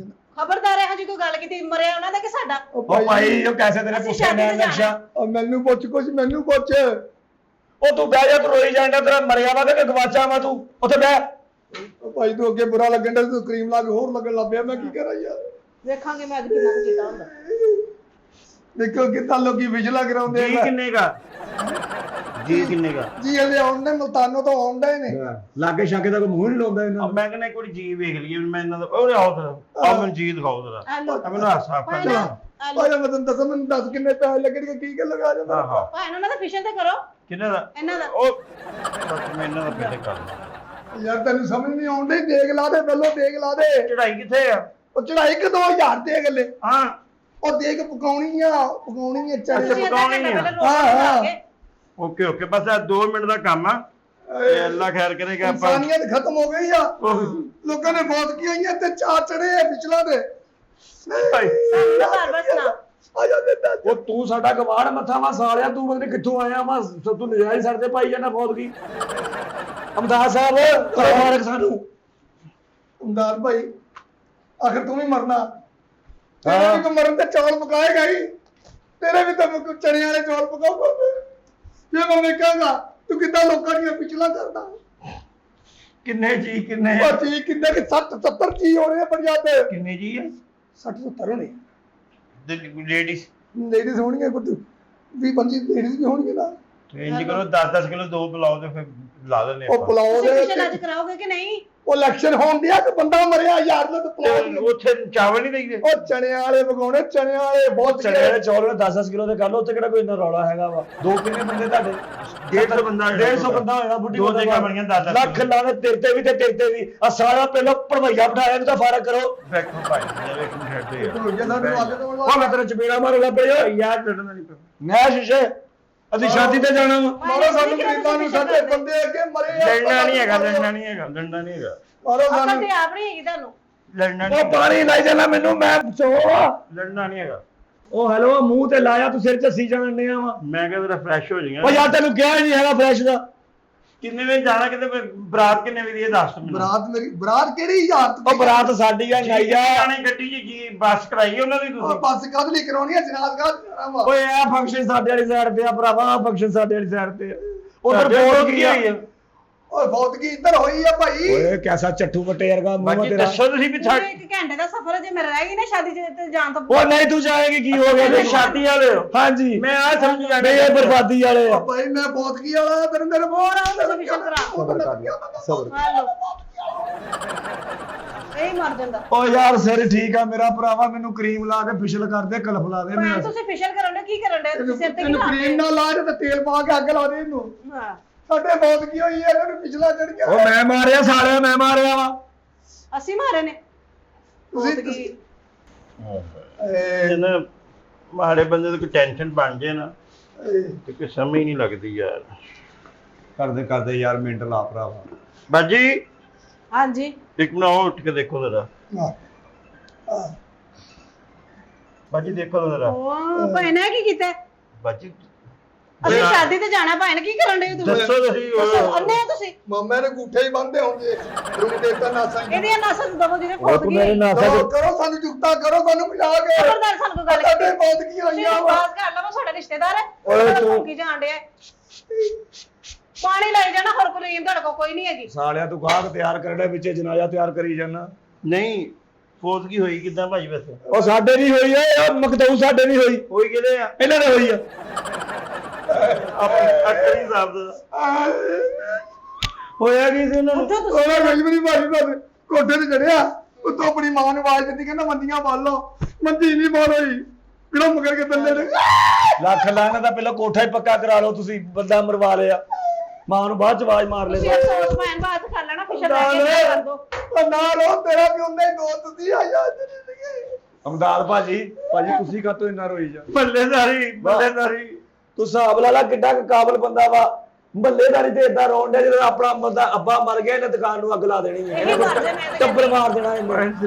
ਖਬਰਦਾਰ ਹੈ ਜੀ ਕੋਈ ਗੱਲ ਕੀਤੀ ਮਰਿਆ ਉਹਨਾਂ ਦਾ ਕਿ ਸਾਡਾ। ਓ ਭਾਈ ਉਹ ਕੈਸੇ ਤੇਰੇ ਅਸੀਂ ਪੁੱਠੇ ਸ਼ਾਦੀ ਨੇ ਤੇ ਨਕਸ਼ਾ। ਉਹ ਮੈਨੂੰ ਪੁੱਛ ਕੁਛ ਮੈਨੂੰ ਪੁੱਛ ਉਹ ਤੂੰ ਬਹਿ ਜਾ, ਤੂੰ ਰੋਈ ਜਾਂਦਾ, ਤੇਰਾ ਮਰਿਆ ਵਾ ਤੇ ਗਵਾਚਾ ਵਾ ਤੂੰ, ਉੱਥੇ ਬਹਿ। ਉਹ ਭਾਈ ਤੂੰ ਅੱਗੇ ਬੁਰਾ ਲੱਗਣ ਦਾ ਤੂੰ ਕਰੀਮ ਲਾ ਕੇ ਹੋਰ ਲੱਗਣ ਲੱਗ ਪਿਆ, ਮੈਂ ਕੀ ਕਰਾਂ ਯਾਰ। ਵੇਖਾਂਗੇ ਮੈਂ ਅੱਜ ਕਿੰਨਾ ਕੁ ਕੀਤਾ ਹੁੰਦਾ। ਦੇਖੋ ਕਿੱਦਾਂ ਲੋਕੀ ਵਿਜਲਾ ਕਰਾਉਂਦੇ ਜੀ ਆ ਕਿੰਨੇ ਦਾ ਜੀ ਕਿੰਨੇ ਦਾ ਜੀ ਹਲੇ ਆਉਂਦੇ ਮਲਤਾਨੋਂ ਤਾਂ ਆਉਂਦਾ ਹੀ ਨੇ ਲਾਗੇ ਛਾਗੇ ਦਾ ਕੋਈ ਮੂੰਹ ਨਹੀਂ ਲਾਉਂਦਾ ਇਹਨਾਂ ਆ ਮੈਂ ਕਹਿੰਦਾ ਕੋਈ ਜੀ ਵੇਖ ਲਈਏ ਮੈਂ ਇਹਨਾਂ ਦਾ ਉਹ ਆਓ ਤਾਂ ਆ ਮੈਨੂੰ ਜੀ ਦਿਖਾਓ ਜਰਾ ਆ ਲਓ ਆ ਮੈਨੂੰ ਹਾਸਾ ਭਾਈ ਕਰ ਨਾ ਆ ਲਓ ਭਾਈ ਮੈਂ ਤੈਨੂੰ ਦੱਸਾਂ ਮੈਨੂੰ ਦੱਸ ਕਿੰਨੇ ਪੈਸੇ ਲੱਗਣਗੇ ਕੀ ਗੱਲ ਲਗਾ ਹਾਂ ਜਾਂਦਾ ਹਾਂ ਭਾਈ ਉਹਨਾਂ ਦਾ ਫੇਸ਼ੀਅਲ ਤੇ ਕਰੋ ਕਿੰਨੇ ਦਾ ਇਹਨਾਂ ਦਾ। ਉਹ ਬਸ ਮੈਂ ਇਹਨਾਂ ਦਾ ਪਹਿਲੇ ਕਰ ਲਾਂ। ਯਾਰ ਤੈਨੂੰ ਸਮਝ ਨਹੀਂ ਆਉਂਦੀ, ਦੇਖ ਲਾ ਦੇ ਪਹਿਲਾਂ ਦੇਖ ਲਾ ਦੇ। ਚੜਾਈ ਕਿੱਥੇ ਆ? ਉਹ ਚੜਾਈ ਕਿ 2000 ਦੇ ਗੱਲੇ ਹਾਂ ਉਹ ਦੇਖ ਪਕਾਉਣੀ ਆ ਚੜੇ ਤੁਸੀਂ ਅੱਧਾ ਪਕਾਉਣੀ ਘੰਟਾ ਆ। ਪਹਿਲਾਂ ਹਾਂ, ਰੋਟੀ ਹਾਂ। ਬਣਾ ਕੇ ਓਕੇ ਓਕੇ ਬਸ ਆ 2 ਮਿੰਟ ਦਾ ਕੰਮ ਆ ਤੇ ਅੱਲਾ ਖੈਰ ਕਰੇਗਾ ਆਪਾਂ। ਇਨਸਾਨੀਅਤ ਖਤਮ ਹੋ ਗਈ ਆ, ਲੋਕਾਂ ਨੇ ਬਹੁਤ ਕੀ ਆਈਆਂ ਤੇ 4 ਚੜੇ ਆ ਪਿਛਲਾ ਦੇ। ਭਾਈ ਸਾਨੂੰ ਤਾਂ ਬਾਰ-ਬਾਰ ਸੁਣਾ। ਆ ਜਾ ਦਿੱਤਾ ਉਹ ਤੂੰ ਸਾਡਾ ਗਵਾੜ ਮੱਥਾ ਵਾ ਸਾਲਿਆ, ਤੂੰ ਪਤਾ ਨੀ ਕਿੱਥੋਂ ਆਇਆ ਵਾ, ਤੂੰ ਨਜਾਇਜ਼ ਸੜ ਤੇ ਪਾਈ ਜਾਂਦਾ ਫੌਤਗੀ। ਅਮਦਾਦ ਸਾਹਿਬ ਕਰੋ ਮਾਰਕ ਸਾਨੂੰ। ਉਮਦਾਦ ਭਾਈ ਆਖਰ ਤੂੰ ਵੀ ਮਰਨਾ, ਤੇਰੇ ਵੀ ਤਾਂ ਮਰਨ ਤੇ ਚੌਲ ਪਕਾਏਗਾ ਹੀ, ਤੇਰੇ ਵੀ ਤਾਂ ਚਣੇ ਵਾਲੇ ਚੌਲ ਪਕਾਊਗਾ। ਜੇ ਮੈਂ ਵੇਖਾਂਗਾ ਤੂੰ ਕਿੱਦਾਂ ਲੋਕਾਂ ਦੀਆਂ ਪਿਛਲਾ ਕਰਦਾ। ਕਿੰਨੇ ਜੀ ਕਿੰਨੇ ਉਹ ਜੀ ਕਿੰਨੇ ਕਿ 60 70 ਜੀ ਹੋਣੇ ਆ ਪੰਜਾਬ ਦੇ, ਕਿੰਨੇ ਜੀ ਆ 60 70 ਹੋਣੇ ਲੇਡੀਜ਼ ਲੇਡੀਜ਼ ਹੋਣਗੀਆਂ ਕੁਝ 20 25 ਲੇਡੀਜ਼ ਵੀ ਹੋਣਗੀਆਂ ਨਾ। ਇੰਜ ਕਰੋ 10 ਕਿਲੋ 2 ਬੁਲਾਓ ਤੇ ਫਿਰ ਲਾ ਦਿੰਦੇ ਉਹ ਪੁਲਾਓ ਤੁਸੀਂ ਦੇ ਫੇਸ਼ੀਅਲ ਅੱਜ ਕਰਾਓਗੇ ਕਿ ਨਹੀਂ? ਉਹ ਇਲੈਕਸ਼ਨ ਹੋਣ ਦਿਆ ਕਿ ਬੰਦਾ ਮਰਿਆ ਯਾਰ ਦਾ ਤੇ ਪੁਲਾਓ ਉੱਥੇ ਚਾਵਲ ਨਹੀਂ ਦੇਈਦੇ। ਉਹ ਚਣੇ ਵਾਲੇ ਪਕਾਉਣੇ, ਚਣੇ ਵਾਲੇ ਬਹੁਤ ਚਣੇ ਵਾਲੇ ਚੌਲ 10-10 ਕਿਲੋ ਦੇ ਕਰ ਲਓ, ਉੱਥੇ ਕਿਹੜਾ ਕੋਈ ਇੰਨਾ ਰੌਲਾ ਹੈਗਾ ਵਾ। ਦੋ ਕਿੰਨੇ ਬੰਦੇ ਤੁਹਾਡੇ? 150 ਬੰਦਾ 150 ਬੰਦਾ ਹੋਏਗਾ ਬੁੱਢੀ ਦੋ ਜਗ੍ਹਾ ਬਣੀਆਂ 10 ਲੱਖ ਲਾਣੇ ਤੇਰੇ ਤੇ ਵੀ ਤੇ ਤੇਰੇ ਤੇ ਵੀ। ਆ ਸਾਰਾ ਪਹਿਲਾਂ ਭੜਵਈਆ ਬਿਠਾਇਆ ਇਹਨੂੰ ਤਾਂ ਫਾਰਕ ਕਰੋ। ਵੇਖੋ ਭਾਈ ਜਿਵੇਂ ਕਿ ਖੇਡਦੇ ਆ ਭੁੱਲ ਜਾਂਦਾ ਤੂੰ ਅੱਗੇ ਤੋਂ ਉਹ ਮੈਂ ਤੇਰੇ ਚਪੇੜਾ ਮਾਰੂ ਲੱਗ ਪਿਆ ਯਾਰ ਡਰਨਾ ਨਹੀਂ ਪਿਆ। ਮੈਂ ਸ਼ੀਸ਼ੇ ਅਸੀਂ ਸ਼ਾਦੀ ਤੇ ਜਾਣਾ ਵਾ। ਮਾਰੋ ਸਾਨੂੰ ਗਰੀਬਾਂ ਨੂੰ, ਸਾਡੇ ਬੰਦੇ ਅੱਗੇ ਮਰੇ ਆ। ਲੜਨਾ ਨਹੀਂ ਹੈਗਾ ਲੜਨਾ ਨਹੀਂ ਹੈਗਾ ਲੜਨਾ ਨਹੀਂ ਹੈਗਾ ਮਾਰੋ ਅਕਲ ਸਾਨੂੰ। ਤੇ ਆਪ ਨਹੀਂ ਹੈਗੀ ਤੁਹਾਨੂੰ। ਲੜਨਾ ਉਹ ਨਹੀਂ ਪਾਣੀ ਲਾਈ ਜਾਣਾ ਮੈਨੂੰ, ਮੈਂ ਸੋ ਲੜਨਾ ਨਹੀਂ ਹੈਗਾ। ਉਹ ਹੈਲੋ ਮੂੰਹ ਤੇ ਲਾਇਆ ਤੂੰ ਸਿਰ 'ਚ ਸੀ ਜਾਣਨੇ ਆ ਵਾ। ਮੈਂ ਕਿਹਾ ਤੇਰਾ ਫਰੈਸ਼ ਹੋ ਉਹ ਜਾਏਗਾ। ਯਾਰ ਤੈਨੂੰ ਕਿਹਾ ਹੀ ਨਹੀਂ ਹੈਗਾ ਫਰੈਸ਼ ਦਾ। ਕਿੰਨੇ ਵਜੇ ਜਾਣਾ ਕਿਤੇ ਬਰਾਤ ਕਿੰਨੇ ਵਜੇ ਇਹ ਦੱਸ ਮੈਨੂੰ। ਬਰਾਤ ਮੇਰੀ ਬਰਾਤ ਕਿਹੜੀ ਯਾਰ ਉਹ ਬਰਾਤ ਸਾਡੀ ਆ ਨਾਈ ਆ। ਜਾਣੇ ਗੱਡੀ 'ਚ ਕੀ ਬੱਸ ਕਰਾਈ ਉਹਨਾਂ ਦੀ ਉਹ ਤੁਸੀਂ? ਬੱਸ ਕਦ ਲਈ ਕਰਾਉਣੀ ਆ, ਜਨਾਜ਼ ਕਦ ਕਰਾਉਣਾ ਵਾ। ਓਏ ਆ ਫੰਕਸ਼ਨ ਸਾਡੇ ਵਾਲੀ ਸਾਈਡ ਤੇ ਆ ਭਰਾਵਾ, ਆ ਫੰਕਸ਼ਨ ਸਾਡੇ ਵਾਲੀ ਸਾਈਡ ਤੇ ਆ। ਉਧਰ ਤੁਹਾਡੇ ਬੋਲ ਕੋਲ ਕੀ ਆ? ਓਏ ਫੌਤਗੀ ਇੱਧਰ ਹੋਈ ਆ ਭਾਈ। ਓਏ ਕੈਸਾ ਚੱਠੂ ਵੱਟੇ ਵਰਗਾ ਮੂੰਹ ਬਾਕੀ ਤੇਰਾ। ਦੱਸੋ ਤੁਸੀਂ ਵੀ ਮੈਨੂੰ 1 ਘੰਟੇ ਦਾ ਸਫ਼ਰ ਹੈ, ਜੇ ਮੈਂ ਰਹਿ ਗਈ ਨਾ ਸ਼ਾਦੀ ਤੇ ਜਾਣ ਤੋਂ ਉਹ ਨਹੀਂ ਤੂੰ ਜਾਏਗੀ ਕੀ ਹੋ ਗਿਆ ਤੁਸੀਂ ਜੀ? ਸ਼ਾਦੀ ਵਾਲੇ ਹੋ। ਹਾਂਜੀ ਮੈਂ ਆ ਸਮਝ ਨਹੀਂ ਜਾਣਾ ਇਹ ਬਰਬਾਦੀ ਵਾਲੇ ਆ। ਉਹ ਭਾਈ ਮੈਂ ਫੌਤਗੀ ਵਾਲਾ ਤੇਰੇ ਮੇਰੇ ਹੋਰ ਆਓ ਤੁਸੀਂ ਫੇਸ਼ੀਅਲ ਕਰਾ। ਸਬਰ ਕਰ ਲਿਆ, ਸਬਰ। ਆ ਲਓ ਇਹ ਮਰ ਜਾਂਦਾ। ਓ ਯਾਰ ਸਿਰ ਠੀਕ ਆ ਮੇਰਾ ਭਰਾਵਾ, ਮੈਨੂੰ ਕਰੀਮ ਲਾ ਦੇ, ਫਿਸ਼ਲ ਕਰ ਦੇ, ਕਲਫ ਲਾ ਦੇ ਭਾਈ ਮੇਰਾ। ਤੁਸੀਂ ਫੇਸ਼ੀਅਲ ਕਰਨ ਦੇ ਕੀ ਕਰਨ ਦੇ? ਤੁਸੀਂ ਸਿਰ ਤੇ ਕੀ ਇਹਨੂੰ ਕਰੀਮ ਨਾਲ ਲਾ ਦੇ ਤੇ ਤੇਲ ਪਾ ਕੇ ਅੱਗ ਲਾ ਦੇ ਇਹਨੂੰ। ਹਾਂ ਸਾਡੇ ਫੌਤਗੀ ਹੋਈ ਆ, ਇਹਨੂੰ ਪਿਛਲਾ ਚੜ ਗਿਆ। ਉਹ ਮੈਂ ਮਾਰਿਆ ਸਾਲਿਆ, ਮੈਂ ਮਾਰਿਆ ਵਾ। ਅਸੀਂ ਮਾਰੇ ਨੇ। ਤੁਸੀਂ ਇਹਨਾਂ ਮਾੜੇ ਬੰਦੇ ਦੀ ਕੋਈ ਟੈਨਸ਼ਨ ਬਣ ਜੇ ਨਾ ਤੇ ਕੋਈ ਸਮਝ ਨਹੀਂ ਲੱਗਦੀ ਯਾਰ। ਕਰਦੇ ਕਰਦੇ ਯਾਰ ਮਿੰਟ ਲਾ ਭਰਾਵਾ। ਬਾਜੀ ਹਾਂਜੀ ਇੱਕ ਮਿੰਟ ਆਓ ਉੱਠ ਕੇ ਦੇਖੋ ਜ਼ਰਾ। ਬਾਜੀ ਦੇਖੋ ਜ਼ਰਾ। ਉਹ ਭਾਈ ਨੇ ਕੀ ਕੀਤਾ? ਬਾਜੀ ਅਸੀਂ ਸ਼ਾਦੀ ਤੇ ਜਾਣਾ, ਭਾਈ ਨੇ ਕੀ ਕਰਨ ਦੇ ਤੁਸੀਂ? ਦੱਸੋ ਤੁਸੀਂ ਦੱਸੋ, ਅੰਨੇ ਹੋ ਤੁਸੀਂ? ਮਾਮੇ ਨੇ ਗੂਠੇ ਹੀ ਬੰਨਦੇ ਹੁੰਦੇ ਰੂਮ ਦੇ ਤਾਂ ਨਾਸਾਂ ਹੀ। ਇਹਦੀਆਂ ਨਾਸਾਂ ਦਬੋ ਜਿਹਦੇ ਓਏ ਫੋਟ ਤੂੰ ਗਈ। ਮੇਰੇ ਨਾਲ ਕਰੋ ਸਾਨੂੰ ਜੁਗਤਾ ਕਰੋ, ਸਾਨੂੰ ਬੁਲਾ ਕੇ। ਖਬਰਦਾਰ ਸਾਨੂੰ ਕੋਈ ਗੱਲ ਸਾਡੇ ਕੀਤੀ। ਫੌਤਗੀ ਤੁਸੀਂ ਹੋਈਆਂ ਵਾ। ਆਵਾਜ਼ ਕਰ ਲਵੋ, ਸਾਡਾ ਰਿਸ਼ਤੇਦਾਰ ਹੈ। ਓਏ ਤੂੰ- ਕੀ ਜਾਣ ਡਿਆ? ਪਾਣੀ ਲਾਈ ਜਾਣਾ, ਹੋਰ ਕੋਈ ਤੁਹਾਡੇ ਕੋਲ ਕੋਈ ਨਹੀਂ ਹੈਗੀ। ਸਾਲਿਆ ਤੂੰ ਗਾਹਕ ਤਿਆਰ ਕਰੜਾ, ਵਿੱਚੇ ਜਨਾਜ਼ਾ ਤਿਆਰ ਕਰੀ ਜਾਣਾ। ਨਹੀਂ ਫੌਤਗੀ ਹੋਈ ਕਿੱਦਾਂ ਭਾਜੀ ਵੈਸੇ? ਉਹ ਸਾਡੇ ਨਹੀਂ ਹੋਈ ਓਏ, ਮਕਦਊ ਸਾਡੇ ਨਹੀਂ ਹੋਈ, ਹੋਈ ਕਿਹਦੇ ਆ? ਇਹਨਾਂ ਨੇ ਹੋਈ ਆ। ਅਕਲੀ ਸਾਹਿਬ ਦਾ ਹੋਇਆ ਕੀ ਸੀ ਉਹਨਾਂ ਨੂੰ? ਉਹਨੇ ਗਈ ਵੀ ਨਹੀਂ ਭਾਜੀ ਬਸ ਕੋਠੇ ਤੇ ਚੜਿਆ, ਉੱਤੋਂ ਆਪਣੀ ਮਾਂ ਨੂੰ ਆਵਾਜ਼ ਦਿੱਤੀ, ਕਹਿੰਦਾ ਮੰਦੀਆਂ ਬਾਲ ਲਓ, ਮੰਦੀ ਨਹੀਂ ਬਾਲ ਹੋਈ, ਗੜਮ ਕਰਕੇ ਥੱਲੇ ਨੇ। ਲੱਖ ਲਾਣਾ ਦਾ ਪਹਿਲਾਂ ਕੋਠਾ ਹੀ ਪੱਕਾ ਕਰਾ ਲਓ, ਤੁਸੀਂ ਬੰਦਾ ਮਰਵਾ ਲਿਆ, ਮਾਂ ਨੂੰ ਬਾਅਦ ਚ ਆਵਾਜ਼ ਮਾਰ ਤੁਸੀਂ ਲੈ। ਅਫਸੋਸ ਭੈਣ ਬਾਤ ਕਰ ਲੈਣਾ, ਫਿਸ਼ਰ ਲੈ ਕੇ ਕਰ ਦੋ। ਉਹ ਨਾਲ ਉਹ ਤੇਰਾ ਵੀ ਉਹਨੇ ਦੋਸਤ ਸੀ, ਆ ਯਾਦ ਨਹੀਂ। ਅਮਦਾਦ ਭਾਜੀ ਤੁਸੀਂ ਕਾਤੋਂ ਇੰਨਾ ਰੋਈ ਜਾ? ਬੱਲੇਦਾਰੀ ਤੂੰ ਹਿਸਾਬ ਲਾ ਲਾ ਕਿੱਡਾ ਕੁ ਕਾਬਲ ਬੰਦਾ ਵਾ, ਬੱਲੇਦਾਰੀ ਤੇ ਏਦਾਂ ਰੋਣ ਡਿਆ ਜਦੋਂ ਆਪਣਾ ਬੰਦਾ ਅੱਬਾ ਮਰ ਗਿਆ, ਇਹਨੇ ਦੁਕਾਨ ਨੂੰ ਅੱਗ ਲਾ ਦੇਣੀ ਹੈ, ਟੱਬਰ ਮਾਰ ਦੇਣਾ ਇਹਨੇ।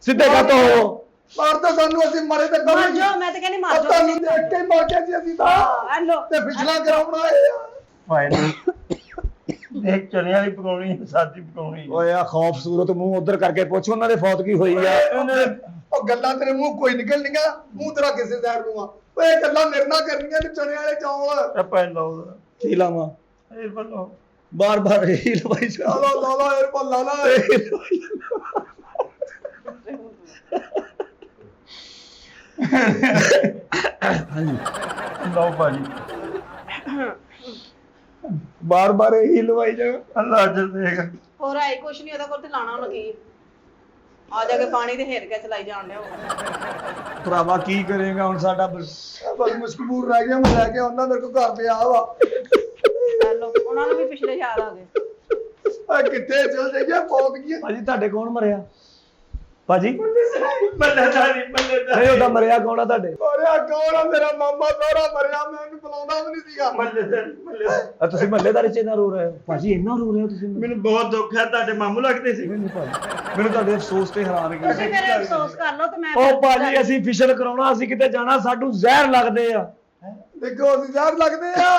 ਸਿੱਧੇ ਕਾਤੋਂ ਹੋ ਮਾਰ ਤਾਂ ਸਾਨੂੰ, ਅਸੀਂ ਮਰੇ ਤੇ ਮਰ ਜਾਓ, ਮੈਂ ਤਾਂ ਕਹਿੰਦੀ ਮਰ ਜਾਓ। ਤੁਹਾਨੂੰ ਦੇਖ ਕੇ ਮਰ ਗਿਆ ਸੀ ਅਸੀਂ ਤਾਂ, ਹੈਲੋ ਤੇ ਪਿਛਲਾ ਕਰਾਉਣਾ ਆਏ ਆ। ਫਾਇਦਾ ਦੇਖ ਚਣਿਆਂ ਵਾਲੀ ਪਕਾਉਣੀ, ਸਾਦੀ ਪਕਾਉਣੀ। ਓਏ ਆ ਖੌਫਸੂਰਤ ਮੂੰਹ ਉਧਰ ਕਰਕੇ ਪੁੱਛ, ਉਹਨਾਂ ਦੇ ਫੌਤਗੀ ਹੋਈ ਆ। ਉਹ ਗੱਲਾਂ ਤੇਰੇ ਮੂੰਹ ਕੋਈ ਨਿਕਲਣੀਆਂ, ਮੂੰਹ ਤੇਰਾ ਕਿਸੇ ਸਾਈਡ ਨੂੰ ਆ। ਓਏ ਗੱਲਾਂ ਮੇਰੇ ਨਾਲ ਕਰਨੀਆਂ ਤੇ ਚਣੇ ਵਾਲੇ ਚੌਲ। ਇਹ ਪੈਨ ਲਾਓ ਕੀ ਲਾਵਾਂ? ਇਹ ਬੰਨੋ ਬਾਰ ਬਾਰ ਹੀ ਲਵਾਈ ਜਾ। ਲਾ ਏਰ ਪਾ ਲਾ ਹਾਂਜੀ ਲਓ ਭਾਜੀ, ਬਾਰ ਬਾਰ ਹੀ ਲਵਾਈ ਜਾ। ਅੱਲਾ ਅਜਰ ਦੇਗਾ। ਹੋਰ ਆਈ ਕੁਛ ਨਹੀਂ, ਉਹਦਾ ਕੋਲ ਤੇ ਲਾਣਾ ਉਹਨੂੰ ਕੀ ਆ ਜਾ ਕੇ ਪਾਣੀ ਤੇ ਹੇਰ ਕੇ ਚਲਾਈ ਜਾਣ ਡਿਆ ਉਹ। ਭਰਾਵਾ ਕੀ ਕਰੇਗਾ ਹੁਣ ਸਾਡਾ ਬਸ ਮਸ਼ਕੂਰ ਰਹਿ ਗਿਆ, ਮੈਂ ਲੈ ਕੇ ਆਉਣਾ, ਮੇਰੇ ਕੋਲ ਘਰ ਪਿਆ ਵਾ। ਹੈਲੋ ਉਹਨਾਂ ਨੂੰ ਵੀ ਪਿਛਲੇ ਯਾਦ ਆ ਗਏ। ਆ ਕਿੱਥੇ ਚਲ ਜਾਈਏ, ਪੌਤ ਗਈ। ਭਾਜੀ ਤੁਹਾਡੇ ਕੌਣ ਮਰਿਆ? ਭਾਜੀ ਬੱਲੇਦਾਰੀ ਨਹੀਂ ਉਹਦਾ ਮਰਿਆ ਕੌਣ ਆ ਤੁਹਾਡੇ? ਮਰਿਆ ਕੌਣ ਆ? ਮੇਰਾ ਮਾਮਾ ਸਹੁਰਾ ਮਰਿਆ, ਮੈਂ ਉਹਨੂੰ ਬੁਲਾਉਂਦਾ ਵੀ ਨਹੀਂ ਸੀਗਾ। ਬੱਲੇਦਾਰੀ ਤੁਸੀਂ ਮਹੱਲੇਦਾਰੀ ਚ ਇੰਨਾ ਰੋ ਰਹੇ ਹੋ? ਭਾਜੀ ਇੰਨਾ ਰੋ ਰਹੇ ਹੋ ਤੁਸੀਂ? ਮੈਨੂੰ ਬਹੁਤ ਦੁੱਖ ਹੈ, ਤੁਹਾਡੇ ਮਾਮੂ ਲੱਗਦੇ ਸੀ। ਮੈਨੂੰ ਭਾਜੀ, ਮੈਨੂੰ ਤੁਹਾਡੇ ਅਫਸੋਸ ਤੇ ਹੈਰਾਨ ਤੁਸੀਂ ਕੀ। ਮੇਰੇ ਅਫਸੋਸ ਕਰ ਲਓ ਤੇ ਮੈਂ ਉਹ ਭਾਜੀ ਅਸੀਂ ਫਿਸ਼ਰ ਕਰਾਉਣਾ, ਅਸੀਂ ਕਿਤੇ ਜਾਣਾ, ਸਾਨੂੰ ਜ਼ਹਿਰ ਲੱਗਦੇ ਆ। ਦੇਖੋ ਅਸੀਂ ਜ਼ਹਿਰ ਲੱਗਦੇ ਆ,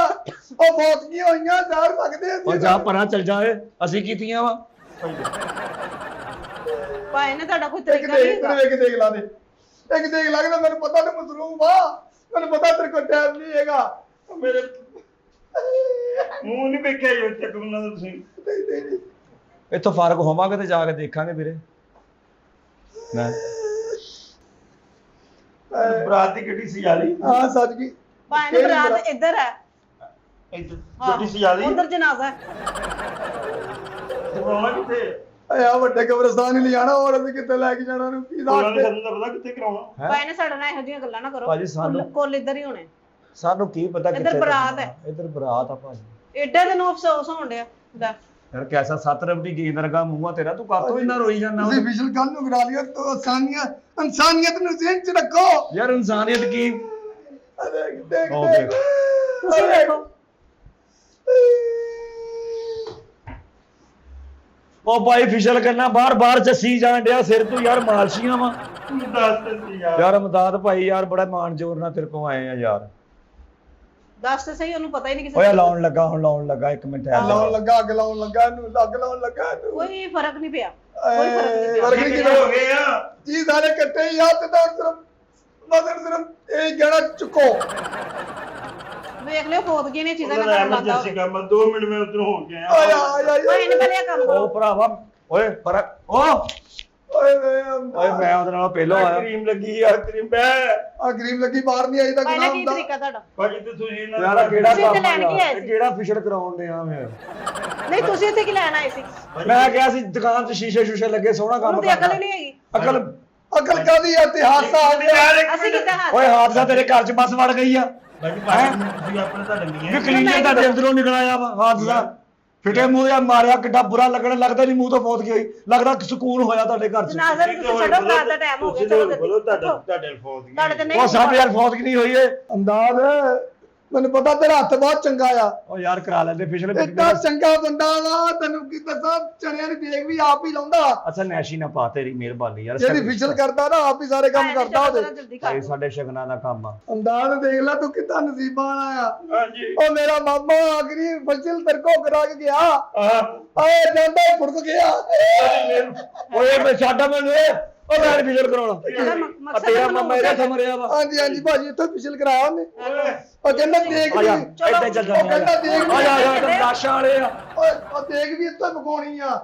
ਉਹ ਫੌਤਗੀਆਂ ਹੋਈਆਂ, ਜ਼ਹਿਰ ਲੱਗਦੇ ਆ। ਉਹ ਜਾ ਪਰਾਂ ਚੱਲ ਜਾਏ, ਅਸੀਂ ਕੀਤੀਆਂ ਵਾ। ਭਾਈ ਨੇ ਤੁਹਾਡਾ ਕੋਈ ਇੱਕ ਤਰੀਕਾ ਨਹੀਂ ਦੇਖ, ਹੈਗਾ। ਇੱਕ ਦੇਖ ਲਾ ਦੇ, ਇੱਕ ਦੇਖ ਲੱਗਦਾ, ਮੈਨੂੰ ਪਤਾ ਤੇ ਮਸਰੂਮ ਵਾ, ਮੈਨੂੰ ਪਤਾ ਤੇਰੇ ਕੋਲ ਟਾਈਮ ਨਹੀਂ ਹੈਗਾ। ਮੇਰੇ ਮੂੰਹ ਨਹੀਂ ਵੇਖਿਆ ਜੋ ਚੱਕ ਉਹਨਾਂ ਦਾ ਤੁਸੀਂ। ਨਹੀਂ। ਇੱਥੋਂ ਫਾਰਗ ਹੋਵਾਂਗੇ ਤੇ ਜਾ ਕੇ ਦੇਖਾਂਗੇ ਵੀਰੇ। ਮੈਂ ਬਰਾਤ ਦੀ ਗੱਡੀ ਸਜਾਲੀ, ਹਾਂ ਸੱਚ ਕੀ ਭਾਈ ਨੇ ਬਰਾਤ ਇੱਧਰ ਹੈ, ਇੱਧਰ ਗੱਡੀ ਸਜਾਲੀ। ਉਧਰ ਜਨਾਜ਼ਾ ਹੈ। ਕਰਾਉਣਾ ਕਿੱਥੇ? ਆ ਵੱਡੇ ਕਬਰਸਤਾਨ ਹੀ ਲਿਜਾਣਾ, ਹੋਰ ਅਸੀਂ ਕਿੱਥੇ ਲੈ ਕੇ ਜਾਣਾ ਉਹਨੂੰ? ਕੀ ਉਹਨਾਂ ਦੱਸ ਨੂੰ ਸਾਨੂੰ ਤਾਂ ਪਤਾ ਕਿੱਥੇ ਕਰਾਉਣਾ। ਭਾਈ ਨੇ ਸਾਡੇ ਨਾਲ ਇਹੋ ਜਿਹੀਆਂ ਗੱਲਾਂ ਨਾ ਕਰੋ। ਭਾਜੀ ਸਾਨੂੰ ਕੋਲ ਇੱਧਰ ਹੀ ਹੋਣੇ, ਸਾਨੂੰ ਕੀ ਪਤਾ ਇੱਧਰ ਕਿੱਥੇ ਬਰਾਤ ਹੈ। ਇੱਧਰ ਬਰਾਤ ਆ ਭਾਜੀ। ਏਡੇ ਦਿਨ ਅਫਸੋਸ ਹੋਣ ਡਿਆ ਦਾ। ਯਾਰ ਕੈਸਾ ਸਤਰਬ ਦੀ ਗੇਂਦ ਵਰਗਾ ਮੂੰਹ ਆ ਤੇਰਾ, ਤੂੰ ਕਾਤੋਂ ਇੰਨਾ ਰੋਈ ਜਾਂਦਾ? ਤੁਸੀਂ ਵਿਸ਼ਲ ਕੱਲ ਨੂੰ ਕਰਾ ਲਿਓ, ਤੋ ਇਨਸਾਨੀਅਤ ਨੂੰ ਜ਼ਿਹਨ ਚ ਰੱਖੋ। ਯਾਰ ਇਨਸਾਨੀਅਤ ਕੀ? ਦੇਖ ਉਹ ਦੇਖ ਤੁਸੀਂ ਦੇਖੋ ਉਹ ਭਾਈ ਫਿਸ਼ਲ ਕਰਨਾ, ਬਾਰ ਬਾਰ ਚੱਸੀ ਜਾਣ ਡਿਆ ਸਿਰ ਤੋਂ ਯਾਰ, ਮਾਲਸ਼ੀਆਂ ਵਾ। ਦੱਸ ਦਿੰਦੀ ਯਾਰ। ਯਾਰ ਅਮਦਾਦ ਭਾਈ ਯਾਰ ਬੜਾ ਮਾਣ ਜ਼ੋਰ ਨਾਲ ਤੇਰੇ ਕੋਲ ਆਏ ਆ ਯਾਰ। ਦੱਸ ਤੇ ਸਹੀ, ਉਹਨੂੰ ਪਤਾ ਹੀ ਨਹੀਂ ਕਿਸੇ ਓਏ ਲਾਉਣ ਲੱਗਾ, ਹੁਣ ਲਾਉਣ ਲੱਗਾ, ਇੱਕ ਮਿੰਟ ਹੈ। ਲਾਉਣ ਲੱਗਾ, ਅੱਗ ਲਾਉਣ ਲੱਗਾ ਇਹਨੂੰ, ਅੱਗ ਲਾਉਣ ਲੱਗਾ ਇਹਨੂੰ। ਕੋਈ ਫਰਕ ਨਹੀਂ ਪਿਆ, ਕੋਈ ਫਰਕ ਨਹੀਂ ਪਿਆ। ਫਰਕ ਕਿੰਨੇ ਕਿਵੇਂ ਹੋ ਗਏ ਆ? ਜੀ ਸਾਰੇ ਇਕੱਠੇ ਹੀ ਆ ਤੇ ਤਾਂ ਸਿਰਫ ਇਹ ਗਾਣਾ ਚੁੱਕੋ। ਵੇਖ ਲਿਓ ਫੌਤਗੀ ਨੇ ਚੀਜ਼ਾਂ ਉਹਨਾਂ ਨਾ ਦਾ ਕਰਨ ਲੱਗਾ ਐਮਰਜੈਂਸੀ ਹੋਵੇ। ਕੰਮ 2 ਮਿੰਟ ਮੈਂ ਉਧਰ ਹੋ ਗਿਆ। ਆਇਆ ਭਾਈ ਨੇ ਪਹਿਲੇ ਇਹ ਕੰਮ ਕਰੋ। ਉਹ ਭਰਾਵਾ ਓਏ ਫਰਕ ਓਏ ਓਏ ਮੈਂ ਉਹਦੇ ਨਾਲ ਪਹਿਲਾਂ ਆਇਆ। ਕਰੀਮ ਲੱਗੀ ਯਾਰ, ਕਰੀਮ ਪੈ। ਆ ਗਰੀਬ ਲੱਗੀ ਬਾਹਰ ਨਹੀਂ ਆਈ ਤਾਂ ਭਾਈ ਕਿਹਨਾਂ ਨੇ ਕੀ ਹੁੰਦਾ? ਤਰੀਕਾ ਤੁਹਾਡਾ? ਭਾਜੀ ਤੇ ਤੁਸੀਂ ਇਹਨਾਂ ਯਾਰ ਕਿਹੜਾ ਤੁਸੀਂ ਇੱਥੇ ਕੰਮ ਲੈਣ ਕੀ ਆਏ ਆ? ਸੀ? ਕਿਹੜਾ ਫਿਸ਼ਰ ਕਰਾਉਣ ਡਿਆ ਮੈਂ? ਨਹੀਂ ਤੁਸੀਂ ਇੱਥੇ ਕੀ ਲੈਣ ਆਏ ਸੀ? ਮੈਂ ਕਿਹਾ ਸੀ ਦੁਕਾਨ 'ਚ ਸ਼ੀਸ਼ੇ ਸ਼ੂਸ਼ੇ ਲੱਗੇ, ਸੋਹਣਾ ਕੰਮ ਉਹਨੂੰ ਤੇ ਅਕਲ ਕਰਦਾ। ਹੀ ਨਹੀਂ ਹੈਗੀ। ਅਕਲ ਅਕਲ ਕਾਦੀ ਆ? ਤੇ ਹਾਦਸਾ ਹੋ ਗਿਆ। ਅਸੀਂ ਕਿੱਦਾਂ ਹੱਥ ਓਏ ਹਾਦਸਾ ਤੇਰੇ ਘਰ 'ਚ ਬੱਸ ਵੜ ਗਈ ਆ। ਭਾਜੀ ਤੁਸੀਂ ਆਪਣੇ ਤੁਹਾਡੇ ਨਹੀਂ ਵੀ ਹੈ। ਕਲੀਨਰ ਤੁਹਾਡੇ ਅੰਦਰੋਂ ਨਿਕਲ ਆਇਆ ਵਾ ਹਾਦਸਾ। ਫਿੱਟੇ ਮੂੰਹ ਜਾਂ ਮਾਰਿਆ, ਕਿੱਡਾ ਬੁਰਾ ਲੱਗਣ ਲੱਗਦਾ ਨਹੀਂ, ਮੂੰਹ ਤੋਂ ਫੌਤ ਗਈ। ਲੱਗਦਾ ਸਕੂਨ ਹੋਇਆ ਤੁਹਾਡੇ ਘਰ 'ਚ। ਜਨਾਜ਼ਾ ਨੂੰ ਤੁਸੀਂ ਛੱਡੋ, ਰਾਤ ਦਾ ਟਾਈਮ ਹੋ ਗਿਆ, ਚਲੋ ਜਲਦੀ। ਬੋਲੋ ਤੁਹਾਡੇ ਫੌਜ ਦੀ। ਤੁਹਾਡੇ ਤੇ ਨਹੀਂ ਉਹ ਸਾਡੇ ਯਾਰ ਫੌਤ ਨਹੀਂ ਹੋਈ ਏ। ਅੰਦਾਜ਼ ਮੈਨੂੰ ਪਤਾ ਤੇਰਾ ਹੱਥ ਬਹੁਤ ਚੰਗਾ ਆ, ਉਹ ਯਾਰ ਕਰਾ ਲੈਂਦੇ ਫਿਸ਼ਲ। ਇੱਡਾ ਚੰਗਾ ਬੰਦਾ ਵਾ, ਤੈਨੂੰ ਕੀ ਦੱਸਾਂ, ਚਣਿਆਂ ਦੀ ਦੇਖ ਵੀ ਆਪ ਹੀ ਲਾਉਂਦਾ। ਅੱਛਾ ਨੈਸ਼ੀ ਨਾ ਪਾ, ਤੇਰੀ ਮਿਹਰਬਾਨੀ ਯਾਰ। ਜਿਹੜੀ ਫਿਸ਼ਲ ਕਰਦਾ ਨਾ, ਆਪ ਹੀ ਸਾਰੇ ਕੰਮ ਕਰਦਾ ਉਹਦੇ। ਜਲਦੀ ਕਰ ਇਹ ਸਾਡੇ ਸ਼ਗਨਾਂ ਦਾ ਕੰਮ ਆ। ਅੰਦਾਜ਼ ਦੇਖ ਲੈ ਤੂੰ ਕਿੱਦਾਂ ਨਸੀਬਾਂ ਆਇਆ। ਹਾਂਜੀ। ਉਹ ਮੇਰਾ ਮਾਮਾ ਆਖਰੀ ਫਸਲ ਤੇਰੇ ਕੋ ਕਰਾ ਕੇ ਗਿਆ, ਆਹ ਆਏ ਜਾਂਦਾ ਹੀ ਫੁਰਕ ਗਿਆ। ਓਏ ਮੈਂ ਸਾਡਾ ਮੈਨੂੰ ਉਹ ਮੈਂ ਫਿਸ਼ਲ ਕਰਾਉਣਾ। ਜਿਹੜਾ ਆ ਮਕਸਦ ਤੇਰਾ ਮਾਮਾ ਇਹਦਾ ਸਮਰਿਆ ਵਾ। ਹਾਂਜੀ ਹਾਂਜੀ ਭਾਜੀ, ਇੱਥੇ ਫਿਸ਼ਲ ਕਰਾਇਆ ਉਹਨੇ। ਉਹ ਕਹਿੰਦਾ ਦੇਖ ਆ ਵੀ, ਜਾ ਚਲੋ। ਇੱਥੇ ਚੱਲ ਉਹ ਕਹਿੰਦਾ ਜਾ। ਦੇਖ ਆ ਵੀ, ਜਾ ਆ ਜਾ ਲਾਸ਼ਾਂ ਵਾਲੇ ਆ। ਉਹ ਦੇਖ ਵੀ ਇੱਥੇ ਮਗਾਉਣੀ ਆ।